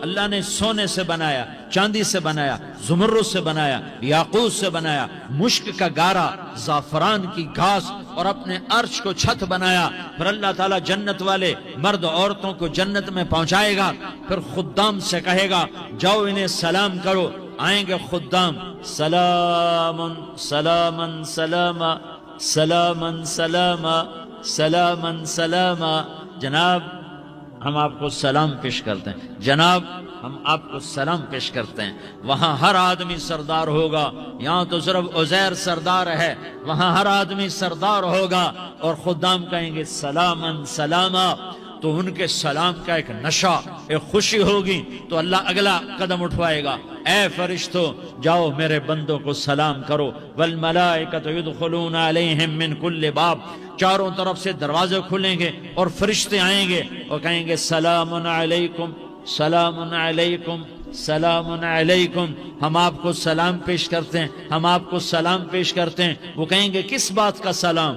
اللہ نے سونے سے بنایا، چاندی سے بنایا، زمرد سے بنایا، یاقوت سے بنایا، مشک کا گارا، زعفران کی گھاس اور اپنے عرش کو چھت بنایا۔ پھر اللہ تعالیٰ جنت والے مرد عورتوں کو جنت میں پہنچائے گا، پھر خدام سے کہے گا جاؤ انہیں سلام کرو۔ آئیں گے خدام، سلامن سلامن سلاما سلامن سلاما سلامن سلاما۔ جناب ہم آپ کو سلام پیش کرتے ہیں، جناب ہم آپ کو سلام پیش کرتے ہیں۔ وہاں ہر آدمی سردار ہوگا، یہاں تو صرف عزیر سردار ہے، وہاں ہر آدمی سردار ہوگا، اور خدام کہیں گے سلامن سلاما۔ تو ان کے سلام کا ایک نشہ، ایک خوشی ہوگی، تو اللہ اگلا قدم اٹھوائے گا، اے فرشتو جاؤ میرے بندوں کو سلام کرو۔ والملائکۃ یدخلون علیہم من کل باب، چاروں طرف سے دروازے کھلیں گے اور فرشتے آئیں گے اور کہیں گے سلام علیکم سلام علیکم سلام علیکم۔ ہم آپ کو سلام پیش کرتے ہیں، ہم آپ کو سلام پیش کرتے ہیں۔ وہ کہیں گے کس بات کا سلام؟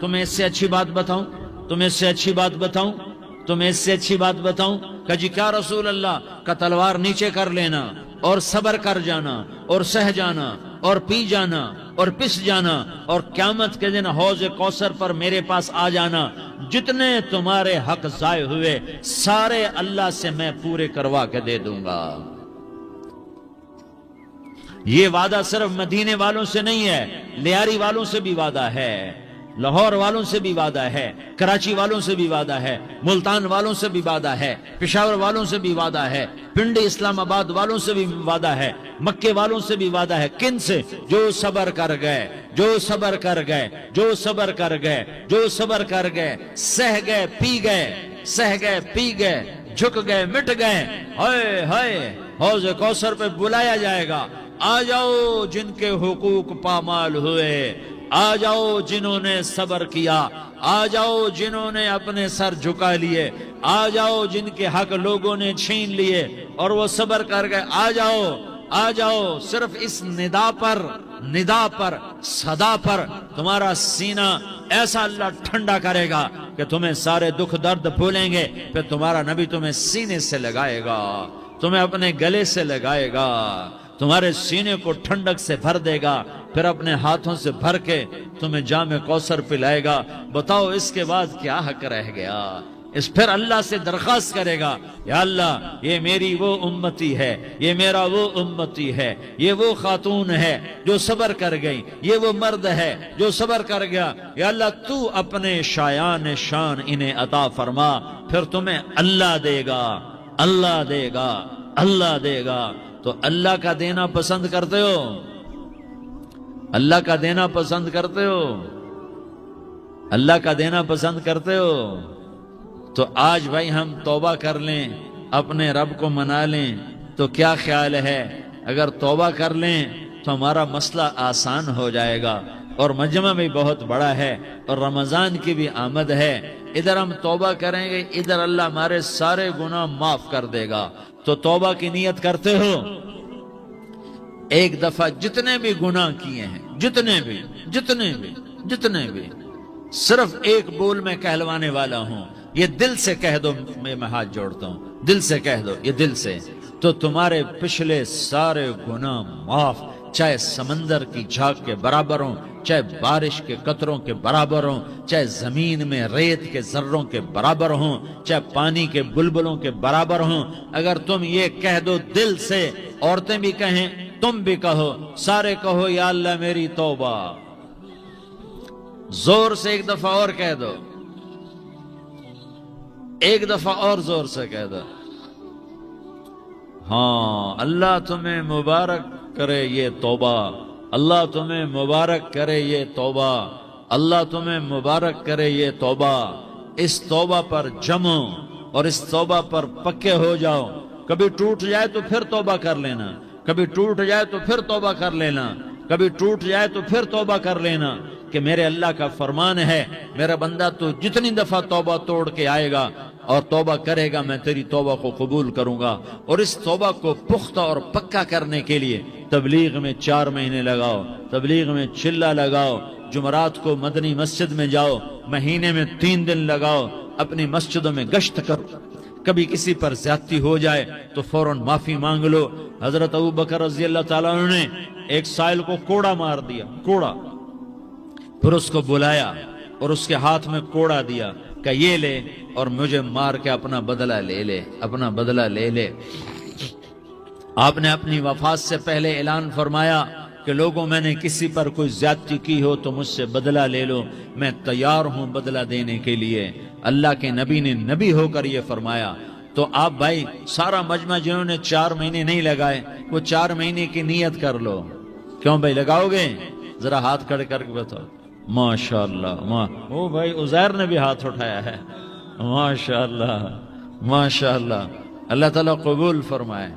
تمہیں اس سے اچھی بات بتاؤں، تمہیں اس سے اچھی بات بتاؤں، تمہیں اس سے اچھی بات بتاؤں؟ کہ جی کیا رسول اللہ؟ کا تلوار نیچے کر لینا اور صبر کر جانا اور سہ جانا اور پی جانا اور پس جانا اور قیامت کے دن حوض کوثر پر میرے پاس آ جانا، جتنے تمہارے حق ضائع ہوئے سارے اللہ سے میں پورے کروا کے دے دوں گا۔ یہ وعدہ صرف مدینے والوں سے نہیں ہے، لیاری والوں سے بھی وعدہ ہے، لاہور والوں سے بھی وعدہ ہے، کراچی والوں سے بھی وعدہ ہے، ملتان والوں سے بھی وعدہ ہے، پشاور والوں سے بھی وعدہ ہے، پنڈی اسلام آباد والوں سے بھی وعدہ ہے، مکے والوں سے بھی وعدہ ہے۔ کن سے؟ جو صبر کر گئے، جو صبر کر گئے، جو صبر کر گئے، جو صبر کر گئے، سہ گئے پی گئے، سہ گئے پی گئے، جھک گئے مٹ گئے۔ ہائے ہائے، حوض کوثر پہ بلایا جائے گا، آ جاؤ جن کے حقوق پامال ہوئے، آ جاؤ جنہوں نے صبر کیا، آ جاؤ جنہوں نے اپنے سر جھکا لیے، آ جاؤ جن کے حق لوگوں نے چھین لیے اور وہ صبر کر گئے، آ جاؤ آ جاؤ۔ صرف اس ندا پر صدا پر تمہارا سینہ ایسا اللہ ٹھنڈا کرے گا کہ تمہیں سارے دکھ درد بھولیں گے، پھر تمہارا نبی تمہیں سینے سے لگائے گا، تمہیں اپنے گلے سے لگائے گا، تمہارے سینے کو ٹھنڈک سے بھر دے گا، پھر اپنے ہاتھوں سے بھر کے تمہیں جام کوثر پلائے گا۔ بتاؤ اس کے بعد کیا حق رہ گیا؟ اس پھر اللہ سے درخواست کرے گا، یا اللہ یہ میری وہ امتی ہے، یہ میرا وہ امتی ہے، یہ وہ خاتون ہے جو صبر کر گئی، یہ وہ مرد ہے جو صبر کر گیا، یا اللہ تو اپنے شایان شان انہیں عطا فرما۔ پھر تمہیں اللہ دے گا، اللہ دے گا، اللہ دے گا۔ تو اللہ کا دینا پسند کرتے ہو؟ اللہ کا دینا پسند کرتے ہو؟ اللہ کا دینا پسند کرتے ہو؟ تو آج بھائی ہم توبہ کر لیں، اپنے رب کو منا لیں، تو کیا خیال ہے اگر توبہ کر لیں تو ہمارا مسئلہ آسان ہو جائے گا، اور مجمع بھی بہت بڑا ہے اور رمضان کی بھی آمد ہے، ادھر ہم توبہ کریں گے، ادھر اللہ ہمارے سارے گناہ معاف کر دے گا۔ تو توبہ کی نیت کرتے ہو؟ ایک دفعہ جتنے بھی گناہ کیے ہیں، جتنے بھی صرف ایک بول میں کہلوانے والا ہوں، یہ دل سے کہہ دو، میں ہاتھ جوڑتا ہوں، دل سے کہہ دو، یہ دل سے، تو تمہارے پچھلے سارے گناہ معاف، چاہے سمندر کی جھاگ کے برابر ہوں، چاہے بارش کے قطروں کے برابر ہوں، چاہے زمین میں ریت کے ذروں کے برابر ہوں، چاہے پانی کے بلبلوں کے برابر ہوں۔ اگر تم یہ کہہ دو دل سے، عورتیں بھی کہیں، تم بھی کہو، سارے کہو، یا اللہ میری توبہ، زور سے ایک دفعہ اور کہہ دو، ایک دفعہ اور زور سے کہہ دو۔ ہاں، اللہ تمہیں مبارک کرے یہ توبہ، اللہ تمہیں مبارک کرے یہ توبہ، اللہ تمہیں مبارک کرے یہ توبہ۔ اس توبہ پر جمو اور اس توبہ پر پکے ہو جاؤ۔ کبھی ٹوٹ جائے تو پھر توبہ کر لینا، کبھی ٹوٹ جائے تو پھر توبہ کر لینا، کبھی ٹوٹ جائے تو پھر توبہ کر لینا، کہ میرے اللہ کا فرمان ہے، میرا بندہ تو جتنی دفعہ توبہ توڑ کے آئے گا اور توبہ کرے گا، میں تیری توبہ کو قبول کروں گا۔ اور اس توبہ کو پختہ اور پکا کرنے کے لیے تبلیغ میں 4 مہینے لگاؤ، تبلیغ میں چلہ لگاؤ، جمعرات کو مدنی مسجد میں جاؤ، مہینے میں 3 دن لگاؤ، اپنی مسجدوں میں گشت کرو، کبھی کسی پر زیادتی ہو جائے تو فوراً معافی مانگ لو۔ حضرت ابوبکر رضی اللہ تعالیٰ عنہ نے ایک سائل کو کوڑا مار دیا، کوڑا، پھر اس کو بلایا اور اس کے ہاتھ میں کوڑا دیا کہ یہ لے اور مجھے مار کے اپنا بدلہ لے لے، اپنا بدلہ لے لے۔ آپ نے اپنی وفات سے پہلے اعلان فرمایا کہ لوگوں، میں نے کسی پر کوئی زیادتی کی ہو تو مجھ سے بدلہ لے لو، میں تیار ہوں بدلہ دینے کے لیے۔ اللہ کے نبی نے نبی ہو کر یہ فرمایا۔ تو آپ بھائی سارا مجمع جنہوں نے 4 مہینے نہیں لگائے، وہ 4 مہینے کی نیت کر لو۔ کیوں بھائی لگاؤ گے؟ ذرا ہاتھ کھڑے کر کے بتاؤ۔ ماشاءاللہ، وہ بھائی عزیر نے بھی ہاتھ اٹھایا ہے، ماشاءاللہ ماشاءاللہ، اللہ تعالیٰ قبول فرمائے۔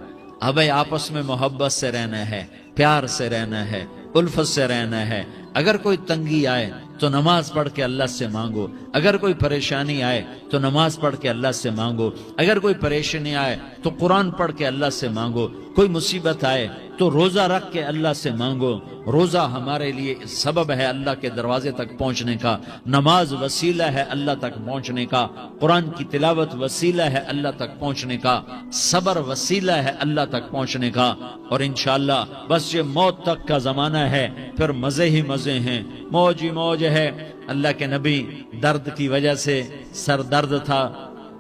اب بھائی آپس میں محبت سے رہنا ہے، پیار سے رہنا ہے، الفت سے رہنا ہے۔ اگر کوئی تنگی آئے تو نماز پڑھ کے اللہ سے مانگو، اگر کوئی پریشانی آئے تو نماز پڑھ کے اللہ سے مانگو، اگر کوئی پریشانی آئے تو قرآن پڑھ کے اللہ سے مانگو، کوئی مصیبت آئے تو روزہ رکھ کے اللہ سے مانگو. روزہ ہمارے لیے سبب ہے اللہ کے دروازے تک پہنچنے کا، نماز وسیلہ ہے اللہ تک پہنچنے کا، قرآن کی تلاوت وسیلہ ہے اللہ تک پہنچنے کا، صبر وسیلہ ہے اللہ تک پہنچنے کا. اور انشاءاللہ بس یہ موت تک کا زمانہ ہے، پھر مزے ہی مزے ہیں، موج ہی موج ہے. اللہ کے نبی درد کی وجہ سے سر درد تھا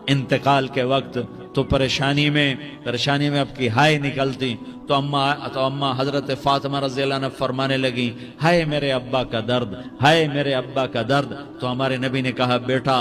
انتقال کے وقت، تو پریشانی میں اب کی ہائے نکلتی، تو اماں حضرت فاطمہ رضی اللہ عنہ فرمانے لگی، ہائے میرے ابا کا درد، ہائے میرے ابا کا درد. تو ہمارے نبی نے کہا، بیٹا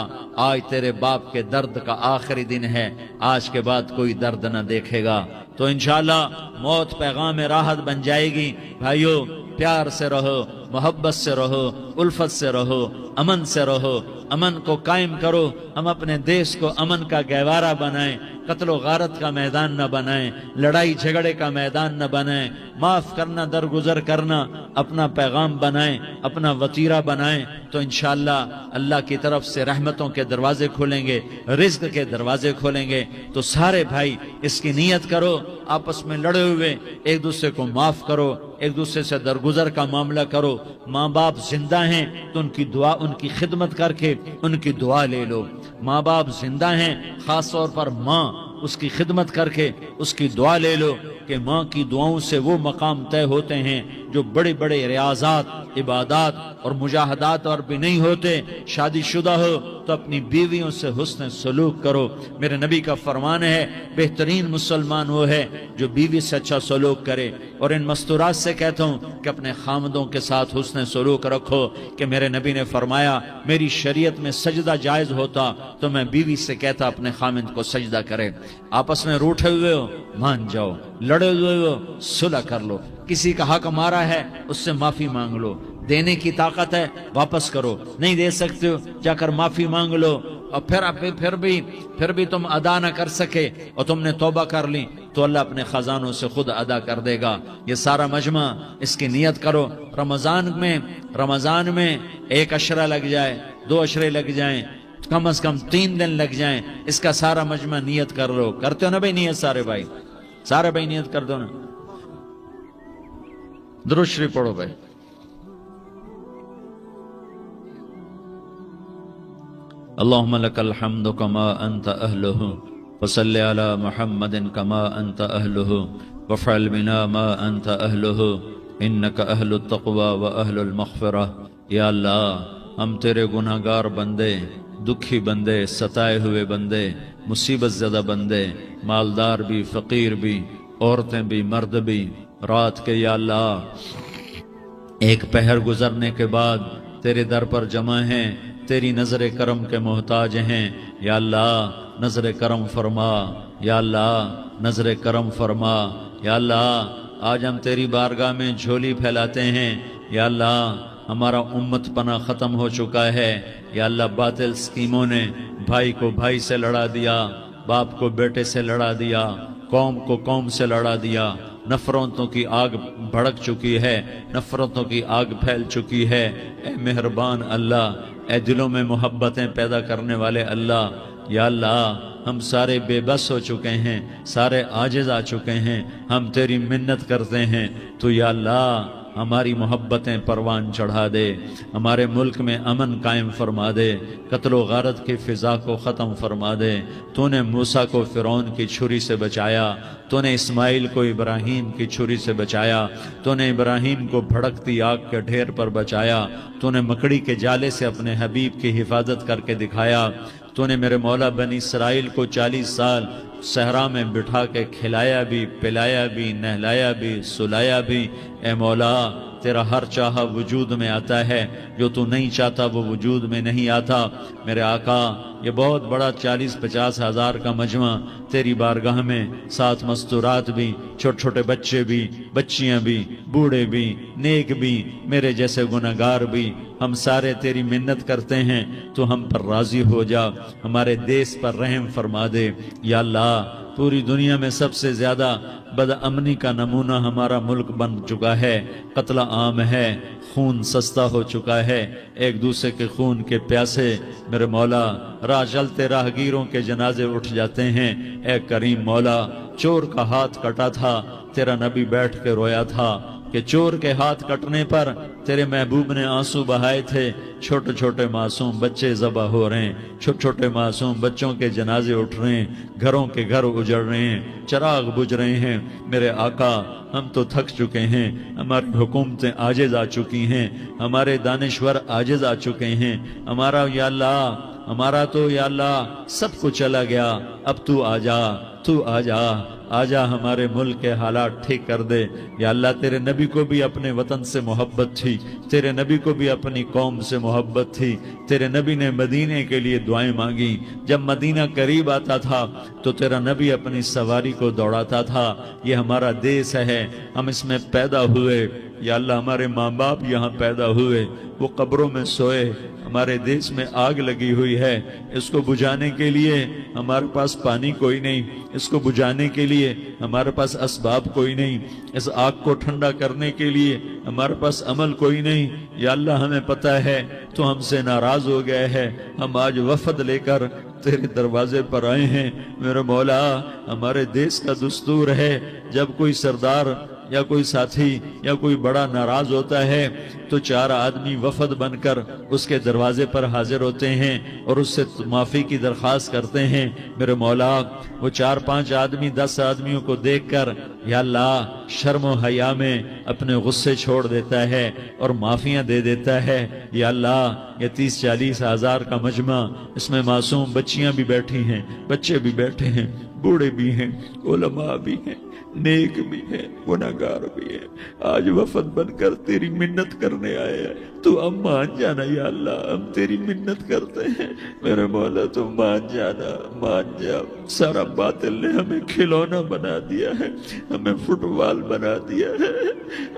آج تیرے باپ کے درد کا آخری دن ہے، آج کے بعد کوئی درد نہ دیکھے گا. تو انشاءاللہ موت پیغام راحت بن جائے گی. بھائیو پیار سے رہو، محبت سے رہو، الفت سے رہو، امن سے رہو، امن کو قائم کرو. ہم اپنے دیش کو امن کا گہوارہ بنائیں، قتل و غارت کا میدان نہ بنائیں، لڑائی جھگڑے کا میدان نہ بنائیں، معاف کرنا درگزر کرنا اپنا پیغام بنائیں، اپنا وتیرہ بنائیں. تو انشاءاللہ اللہ کی طرف سے رحمتوں کے دروازے کھولیں گے، رزق کے دروازے کھولیں گے. تو سارے بھائی اس کی نیت کرو، آپس میں لڑے ہوئے ایک دوسرے کو معاف کرو، ایک دوسرے سے درگزر کا معاملہ کرو. ماں باپ زندہ ہیں تو ان کی دعا، ان کی خدمت کر کے ان کی دعا لے لو. ماں باپ زندہ ہیں، خاص طور پر ماں، اس کی خدمت کر کے اس کی دعا لے لو کہ ماں کی دعاؤں سے وہ مقام طے ہوتے ہیں جو بڑے بڑے ریاضات، عبادات اور مجاہدات اور بھی نہیں ہوتے. شادی شدہ ہو تو اپنی بیویوں سے حسن سلوک کرو. میرے نبی کا فرمان ہے، بہترین مسلمان وہ ہے جو بیوی سے اچھا سلوک کرے. اور ان مستورات سے کہتا ہوں کہ اپنے خامدوں کے ساتھ حسن سلوک رکھو، کہ میرے نبی نے فرمایا میری شریعت میں سجدہ جائز ہوتا تو میں بیوی سے کہتا اپنے خامد کو سجدہ کرے. آپس میں روٹھے ہوئے ہو مان جاؤ، لڑے ہوئے ہو صلح کر لو، کسی کا حق مارا ہے اس سے معافی مانگ لو، دینے کی طاقت ہے واپس کرو، نہیں دے سکتے ہو جا کر معافی مانگ لو. اور پھر بھی تم ادا نہ کر سکے اور تم نے توبہ کر لی تو اللہ اپنے خزانوں سے خود ادا کر دے گا. یہ سارا مجمع اس کی نیت کرو. رمضان میں 1 عشرہ لگ جائے، 2 عشرے لگ جائیں، کم از کم 3 دن لگ جائیں، اس کا سارا مجمع نیت کر لو. کرتے ہو نا بھائی نیت؟ سارے بھائی نیت کر دو نا. درود شریف پڑھو بھائی. اللہم لک الحمد کما انت اہلہ وصلی علی محمد کما انت اہلہ وفعل بنا ما انت اہلہ انک اہل التقوی و اہل المغفرہ. یا اللہ ہم تیرے گناہگار بندے، دکھی بندے، ستائے ہوئے بندے، مصیبت زدہ بندے، مالدار بھی، فقیر بھی، عورتیں بھی، مرد بھی، رات کے یا اللہ ایک پہر گزرنے کے بعد تیرے در پر جمع ہیں، تیری نظر کرم کے محتاج ہیں. یا اللہ نظر کرم فرما، یا اللہ نظر کرم فرما. یا اللہ آج ہم تیری بارگاہ میں جھولی پھیلاتے ہیں. یا اللہ ہمارا امت پناہ ختم ہو چکا ہے. یا اللہ باطل سکیموں نے بھائی کو بھائی سے لڑا دیا، باپ کو بیٹے سے لڑا دیا، قوم کو قوم سے لڑا دیا. نفرتوں کی آگ بھڑک چکی ہے، نفرتوں کی آگ پھیل چکی ہے. اے مہربان اللہ، اے دلوں میں محبتیں پیدا کرنے والے اللہ، یا اللہ ہم سارے بے بس ہو چکے ہیں، سارے عاجز آ چکے ہیں. ہم تیری منت کرتے ہیں تو یا اللہ ہماری محبتیں پروان چڑھا دے، ہمارے ملک میں امن قائم فرما دے، قتل و غارت کی فضا کو ختم فرما دے. تو نے موسیٰ کو فرعون کی چھری سے بچایا، تو نے اسماعیل کو ابراہیم کی چھری سے بچایا، تو نے ابراہیم کو بھڑکتی آگ کے ڈھیر پر بچایا، تو نے مکڑی کے جالے سے اپنے حبیب کی حفاظت کر کے دکھایا. تو نے میرے مولا بنی اسرائیل کو 40 سال صحرا میں بٹھا کے کھلایا بھی، پلایا بھی، نہلایا بھی، سلایا بھی. اے مولا تیرا ہر چاہا وجود میں آتا ہے، جو تو نہیں چاہتا وہ وجود میں نہیں آتا. میرے آقا یہ بہت بڑا 40-50 ہزار کا مجمع تیری بارگاہ میں، 7 مستورات بھی، چھوٹے چھوٹے بچے بھی، بچیاں بھی، بوڑھے بھی، نیک بھی، میرے جیسے گناہگار بھی، ہم سارے تیری منت کرتے ہیں تو ہم پر راضی ہو جا، ہمارے دیس پر رحم فرما دے. یا اللہ پوری دنیا میں سب سے زیادہ بدامنی کا نمونہ ہمارا ملک بن چکا ہے، قتل عام ہے، خون سستا ہو چکا ہے، ایک دوسرے کے خون کے پیاسے میرے مولا راہ چلتے راہگیروں کے جنازے اٹھ جاتے ہیں. اے کریم مولا چور کا ہاتھ کٹا تھا تیرا نبی بیٹھ کے رویا تھا کہ چور کے ہاتھ کٹنے پر تیرے محبوب نے آنسو بہائے تھے، چھوٹے چھوٹے معصوم بچے ذبح ہو رہے ہیں، چھوٹے چھوٹے معصوم بچوں کے جنازے اٹھ رہے ہیں، گھروں کے گھر اجڑ رہے ہیں، چراغ بجھ رہے ہیں۔ میرے آقا ہم تو تھک چکے ہیں، ہماری حکومتیں عاجز آ چکی ہیں، ہمارے دانشور عاجز آ چکے ہیں، ہمارا یا اللہ ہمارا تو یا اللہ سب کچھ چلا گیا، اب تو آ جا، تو آ جا، آ جا ہمارے ملک کے حالات ٹھیک کر دے۔ یا اللہ تیرے نبی کو بھی اپنے وطن سے محبت تھی، تیرے نبی کو بھی اپنی قوم سے محبت تھی، تیرے نبی نے مدینے کے لیے دعائیں مانگی، جب مدینہ قریب آتا تھا تو تیرا نبی اپنی سواری کو دوڑاتا تھا۔ یہ ہمارا دیس ہے، ہم اس میں پیدا ہوئے، یا اللہ ہمارے ماں باپ یہاں پیدا ہوئے، وہ قبروں میں سوئے، ہمارے دیس میں آگ لگی ہوئی ہے، اس کو بجھانے کے لیے ہمارے پاس پانی کوئی نہیں، اس کو بجھانے کے لیے ہمارے پاس اسباب کوئی نہیں، اس آگ کو ٹھنڈا کرنے کے لیے ہمارے پاس عمل کوئی نہیں۔ یا اللہ ہمیں پتہ ہے تو ہم سے ناراض ہو گئے ہے، ہم آج وفد لے کر تیرے دروازے پر آئے ہیں۔ میرے مولا ہمارے دیس کا دستور ہے، جب کوئی سردار یا کوئی ساتھی یا کوئی بڑا ناراض ہوتا ہے تو 4 آدمی وفد بن کر اس کے دروازے پر حاضر ہوتے ہیں اور اس سے معافی کی درخواست کرتے ہیں۔ میرے مولا وہ 4-5 آدمی 10 آدمیوں کو دیکھ کر یا اللہ شرم و حیا میں اپنے غصے چھوڑ دیتا ہے اور معافیاں دے دیتا ہے۔ یا اللہ یہ 30-40 ہزار کا مجمع، اس میں معصوم بچیاں بھی بیٹھی ہیں، بچے بھی بیٹھے ہیں، بوڑھے بھی ہیں، علماء بھی ہیں، نیک بھی ہے، گناہگار بھی ہے، آج وفد بن کر تیری منت کرنے آئے ہیں، تو اب مان جانا یا اللہ، ہم تیری منت کرتے ہیں۔ میرے مولا تو مان جانا، مان جا۔ سارا باطل نے ہمیں کھلونا بنا دیا ہے، ہمیں فٹ بال بنا دیا ہے،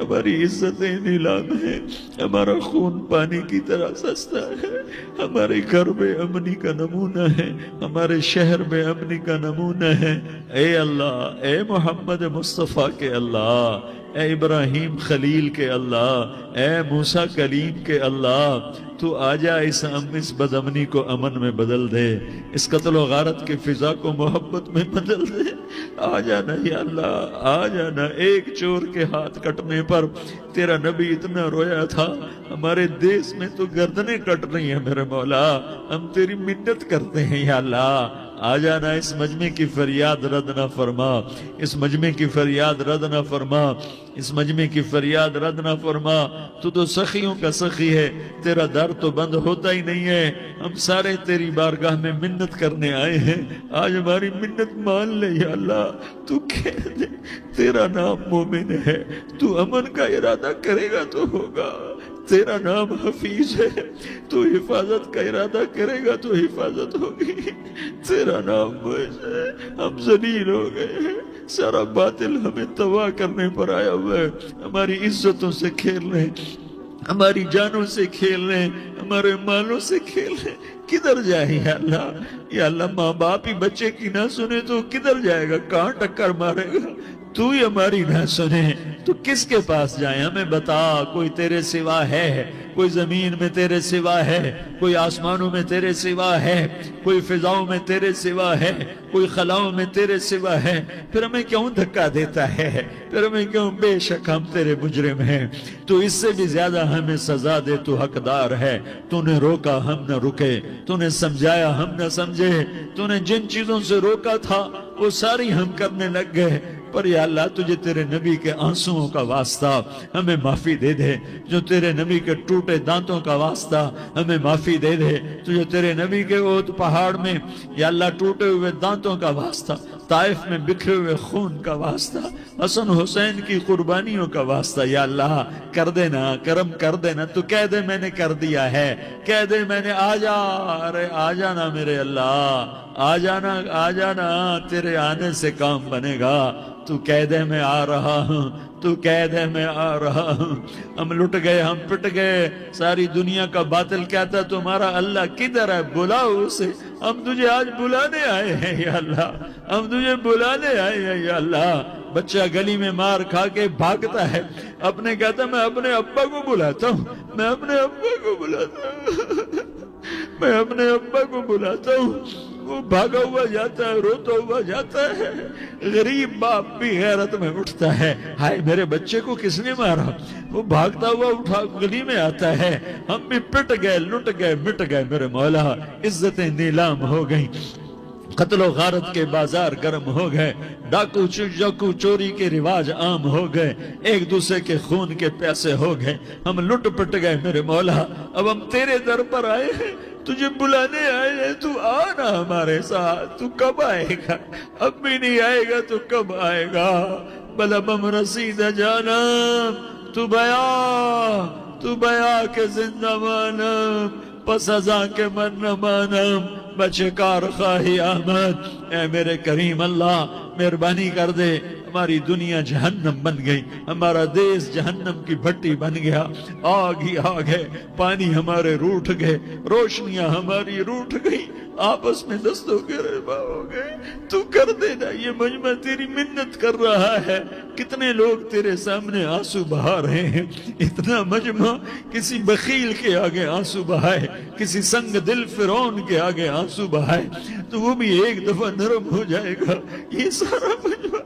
ہماری عزتیں نیلام ہیں، ہمارا خون پانی کی طرح سستا ہے، ہمارے گھر بے امنی کا نمونہ ہے، ہمارے شہر بے امنی کا نمونہ ہے۔ اے اللہ، اے محمد مصطفیٰ کے اللہ، اے ابراہیم خلیل کے اللہ، اے موسیٰ کلیم کے اللہ، تو آجا اس بدامنی کو امن میں بدل دے، اس قتل و غارت کی فضا کو محبت میں بدل دے۔ آ جانا یا اللہ، آ جانا۔ ایک چور کے ہاتھ کٹنے پر تیرا نبی اتنا رویا تھا، ہمارے دیس میں تو گردنیں کٹ رہی ہیں۔ میرے مولا ہم تیری منت کرتے ہیں یا اللہ، آ جانا، اس مجمع کی فریاد رد نہ فرما، اس مجمع کی فریاد رد نہ فرما، اس مجمع کی فریاد رد نہ فرما۔ تو سخیوں کا سخی ہے، تیرا در تو بند ہوتا ہی نہیں ہے، ہم سارے تیری بارگاہ میں منت کرنے آئے ہیں، آج ہماری منت مان لے یا اللہ۔ تو کہہ دے تیرا نام مومن ہے، تو امن کا ارادہ کرے گا تو ہوگا، تیرا نام حفیظ ہے، تو حفاظت کا ارادہ کرے گا تو حفاظت ہوگی، تیرا نام معز ہے۔ ہم ذلیل ہو گئے ہیں، سارا باطل ہمیں تباہ کرنے پر آیا ہوا ہے، ہماری عزتوں سے کھیل رہے ہیں، ہماری جانوں سے کھیل رہے ہیں، ہمارے مالوں سے کھیل رہے ہیں۔ کدھر جائے یا اللہ؟ یا اللہ ماں باپ ہی بچے کی نہ سنے تو کدھر جائے گا؟ کہاں ٹکر مارے گا؟ تو ہی ہماری نہ سنے تو کس کے پاس جائیں؟ ہمیں بتا، کوئی تیرے سوا ہے؟ کوئی زمین میں تیرے سوا ہے؟ کوئی آسمانوں میں تیرے سوا ہے؟ کوئی فضاؤں میں تیرے سوا ہے؟ کوئی خلاؤں میں تیرے سوا ہے؟ پھر ہمیں کیوں دھکا دیتا ہے؟ پھر ہمیں کیوں؟ بے شک ہم تیرے مجرم ہیں، تو اس سے بھی زیادہ ہمیں سزا دے، تو حقدار ہے۔ تو نے روکا ہم نہ رکے، تو نے سمجھایا ہم نہ سمجھے، تو نے جن چیزوں سے روکا تھا وہ ساری ہم کرنے لگ گئے، پر یا اللہ تجھے تیرے نبی کے آنسوؤں کا واسطہ ہمیں معافی دے دے، جو تیرے نبی کے ٹوٹے دانتوں کا واسطہ ہمیں معافی دے دے، تجھے تیرے نبی کے احد پہاڑ میں یا اللہ ٹوٹے ہوئے دانتوں کا واسطہ، طائف میں بکھرے ہوئے خون کا واسطہ، حسن حسین کی قربانیوں کا واسطہ یا اللہ کر دینا، کرم کر دینا۔ تو کہہ دے میں نے کر دیا ہے، کہہ دے میں نے، آ جا، ارے آ جانا میرے اللہ، آ جانا، آ جانا، تیرے آنے سے کام بنے گا۔ تو کہہ دے میں آ رہا ہوں، تو کہہ دے میں آ رہا ہوں۔ ہم لٹ گئے، ہم پٹ گئے، ساری دنیا کا باطل کہتا تمہارا اللہ کدھر ہے؟ بلاؤ اسے، ہم تجھے آج بلانے آئے ہیں یا اللہ، ہم تجھے بلانے آئے ہیں یا اللہ۔ بچہ گلی میں مار کھا کے بھاگتا ہے، اپنے کہتا میں اپنے ابا کو بلاتا ہوں، میں اپنے ابا کو بلاتا ہوں۔ میں اپنے ابا کو بلاتا ہوں، وہ بھاگا ہوا جاتا ہے، روتا ہوا جاتا ہے۔ غریب باپ بھی غیرت میں اٹھتا ہے، ہائے میرے بچے کو کس نے مارا؟ وہ بھاگتا ہوا اٹھا گلی میں آتا ہے، ہم بھی پٹ گئے، لٹ گئے، مٹ گئے میرے مولا، عزتیں نیلام ہو گئیں، قتل و غارت کے بازار گرم ہو گئے، ڈاکو چوری کے رواج عام ہو گئے، ایک دوسرے کے خون کے پیسے ہو گئے، ہم لٹ پٹ گئے میرے مولا۔ اب ہم تیرے در پر آئے ہیں، تجھے بلانے آئے ہیں، تو آنا ہمارے ساتھ۔ تو کب آئے گا؟ اب بھی نہیں آئے گا تو کب آئے گا؟ بلبم رسید جانم تو بیا کے زندہ مانم، پس ازاں کے من نہ مانم، بچے کار خواہی آمد۔ اے میرے کریم اللہ مہربانی کر دے، ہماری دنیا جہنم بن گئی، ہمارا دیس جہنم کی بھٹی بن گیا، آگ ہی آگ ہے، پانی ہمارے روٹھ گئے، روشنیاں ہماری روٹھ گئی، آپس میں دستوں کے ربا ہو گئے۔ تو کر دینا، یہ مجمع تیری منت کر رہا ہے۔ کتنے لوگ تیرے سامنے آنسو بہا رہے ہیں، اتنا مجمع کسی بخیل کے آگے آنسو بہائے، کسی سنگ دل فرعون کے آگے آنسو بہائے تو وہ بھی ایک دفعہ نرم ہو جائے گا۔ یہ سارا مجمع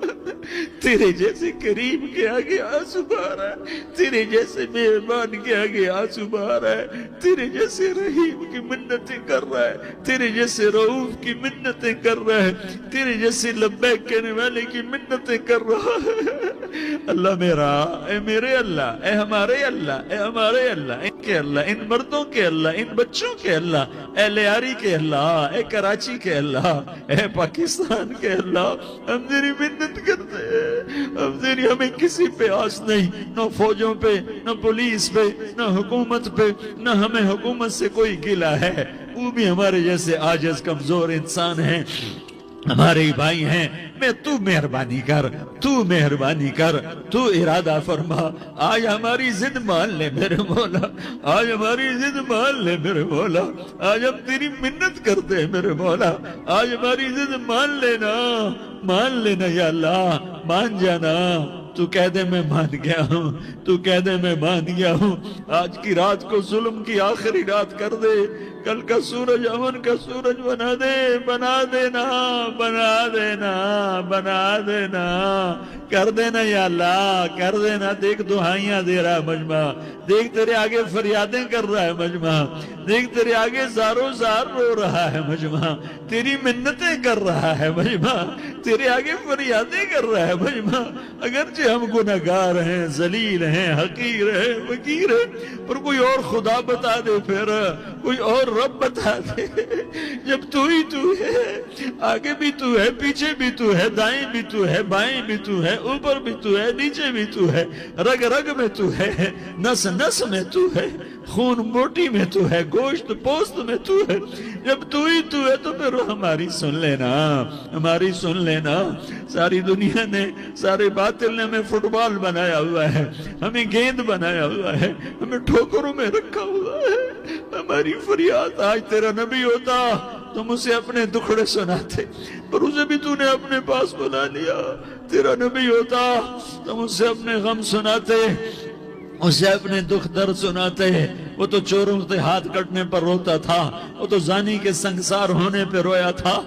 تیرے جیسے کریم کے آگے آنسو بہا رہا ہے، تیرے جیسے مہربان کے آگے آنسو بہا رہا ہے، تیرے جیسے رحیم کی منتیں کر رہا ہے، تیرے جیسے رؤوف کی منتیں کر رہا ہے، تیرے جیسے لبیک کہنے والے کی منتیں کر رہا ہے۔ اللہ میرا، اے میرے اللہ، اے ہمارے اللہ، اے ہمارے اللہ، ان کے اللہ، ان مردوں کے اللہ، ان بچوں کے اللہ، اے لیاری کے اللہ، اے کراچی کے اللہ، اے پاکستان کے اللہ، ہم تیری منت کرتے ہیں، ہمیں کسی پہ آس نہیں، نہ فوجوں پہ، نہ پولیس پہ، نہ حکومت پہ، نہ ہمیں حکومت سے کوئی گلہ ہے، وہ بھی ہمارے جیسے عاجز کمزور انسان ہیں، ہمارے بھائی ہیں۔ میں تو مہربانی کر، تو مہربانی کر، تو ارادہ فرما، آج ہماری ضد مان لے میرے مولا، آج ہماری ضد مان لے میرے مولا، آج ہم تیری منت کرتے ہیں میرے مولا، آج ہماری ضد مان لینا یا اللہ، مان جانا۔ تو کہہ دے میں مان گیا ہوں، تو کہہ دے میں مان گیا ہوں، آج کی رات کو ظلم کی آخری رات کر دے، کل کا سورج امن کا سورج بنا دے، بنا دینا، بنا دینا، بنا دینا، کر دینا یا اللہ، کر دینا۔ دیکھ دعائیاں دے رہا ہے مجمع، دیکھ تیرے آگے فریادیں کر رہا ہے مجمع، دیکھ تیرے آگے زارو زار رو رہا ہے مجمع، تیری منتیں کر رہا ہے مجمع، تیرے آگے فریادیں کر رہا ہے مجمع۔ اگرچہ ہم گناہگار ہیں، ذلیل ہیں، حقیر ہیں، فقیر ہیں، پر کوئی اور خدا بتا دے، پھر کوئی اور رب بتا دے۔ جب تو ہی تو ہے، آگے بھی تو ہے، پیچھے بھی تو ہے، دائیں بھی تو ہے، بائیں بھی تو ہے، اوپر بھی تو ہے، نیچے بھی تو ہے، رگ رگ میں تو ہے، نس نس میں تو ہے، خون بوٹی میں تو ہے، گوشت پوست میں تو ہے۔ جب تو ہی تو ہے تو پھر ہماری سن لینا، ہماری سن لینا۔ ساری دنیا نے، سارے باطل نے ہمیں فٹ بال بنایا ہوا ہے، ہمیں گیند بنایا ہوا ہے، ہمیں ٹھوکروں میں رکھا ہوا ہے۔ ہماری فریاد، آج تیرا نبی ہوتا تم اسے اپنے دکھڑے سناتے، پر اسے بھی تو نے اپنے پاس بنا لیا۔ تیرا نبی ہوتا تم اسے اپنے غم سناتے، اسے اپنے دکھ درد سناتے۔ وہ تو چوروں سے ہاتھ کٹنے پر روتا تھا، وہ تو زانی کے سنگسار ہونے پہ رویا تھا،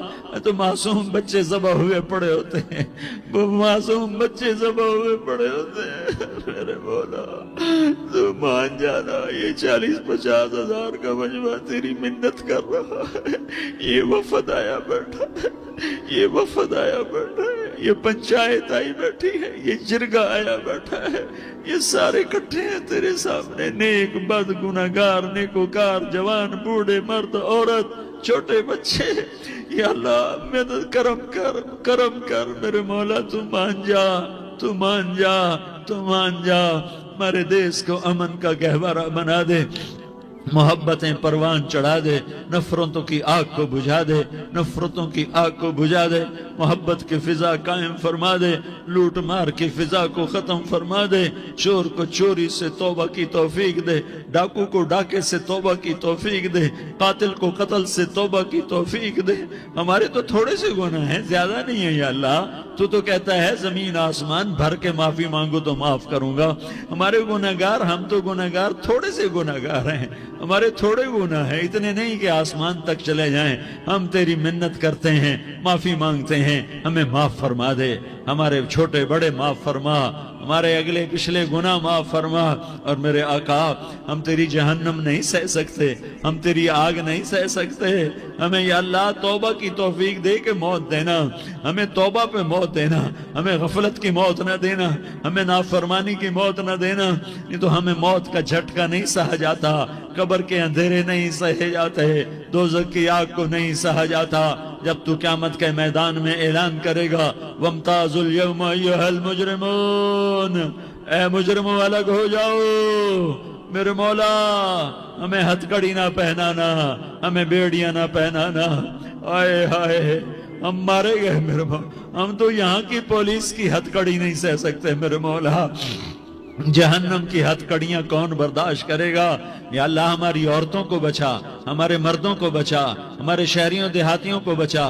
تو معصوم بچے ذبح ہوئے پڑے ہوتے ہیں، وہ معصوم بچے ذبح ہوئے پڑے ہوتے ہیں۔ میرے مولا تو مان جانا، یہ 40-50 ہزار کا مجمع تیری منت کر رہا ہے، یہ وفد آیا بیٹھا ہے، یہ وفد آیا بیٹھا ہے، یہ پنچایت آئی بیٹھی ہے، یہ جرگہ آیا بیٹھا ہے، یہ سارے کٹھے ہیں تیرے سامنے، نیک بد گناہگار نیکوکار، جوان بوڑھے مرد عورت چھوٹے بچے۔ یا اللہ مدد کرم کر، کرم کر میرے مولا، تو مان جا، تو مان جا، تو مان جا، ہمارے دیس کو امن کا گہوارہ بنا دے، محبتیں پروان چڑھا دے، نفرتوں کی آگ کو بجھا دے، نفرتوں کی آگ کو بجھا دے، محبت کی فضا قائم فرما دے، لوٹ مار کی فضا کو ختم فرما دے، چور کو چوری سے توبہ کی توفیق دے، ڈاکو کو ڈاکے سے توبہ کی توفیق دے، قاتل کو قتل سے توبہ کی توفیق دے۔ ہمارے تو تھوڑے سے گناہ ہیں، زیادہ نہیں ہے یا اللہ، تو کہتا ہے زمین آسمان بھر کے معافی مانگو تو معاف کروں گا. ہمارے گناہگار، ہم تو گناہگار تھوڑے سے گناہگار ہیں، ہمارے تھوڑے گناہ ہیں، اتنے نہیں کہ آسمان تک چلے جائیں. ہم تیری منت کرتے ہیں، معافی مانگتے ہیں، ہمیں معاف فرما دے، ہمارے چھوٹے بڑے معاف فرما، ہمارے اگلے پچھلے گناہ معاف فرما. اور میرے آقا ہم تیری جہنم نہیں سہ سکتے، ہم تیری آگ نہیں سہ سکتے. ہمیں یا اللہ توبہ کی توفیق دے کے موت دینا، ہمیں توبہ پہ موت دینا، ہمیں غفلت کی موت نہ دینا، ہمیں نافرمانی کی موت نہ دینا. نہیں تو ہمیں موت کا جھٹکا نہیں سہا جاتا، قبر کے اندھیرے نہیں سہے جاتے، دوزخ کی آگ کو نہیں سہا جاتا. جب تو قیامت کے میدان میں اعلان کرے گا وَامْتَازُوا الْيَوْمَ أَيُّهَا الْمُجْرِمُونَ، اے مجرموں الگ ہو جاؤ. میرے مولا ہمیں ہتھ کڑی نہ پہنانا، ہمیں بیڑیاں نہ پہنانا. آئے ہائے ہم مارے گئے میرے مولا، ہم تو یہاں کی پولیس کی ہتھ کڑی نہیں سہ سکتے میرے مولا، جہنم کی ہتھ کڑیاں کون برداشت کرے گا. یا اللہ ہماری عورتوں کو بچا، ہمارے مردوں کو بچا، ہمارے شہریوں دیہاتیوں کو بچا،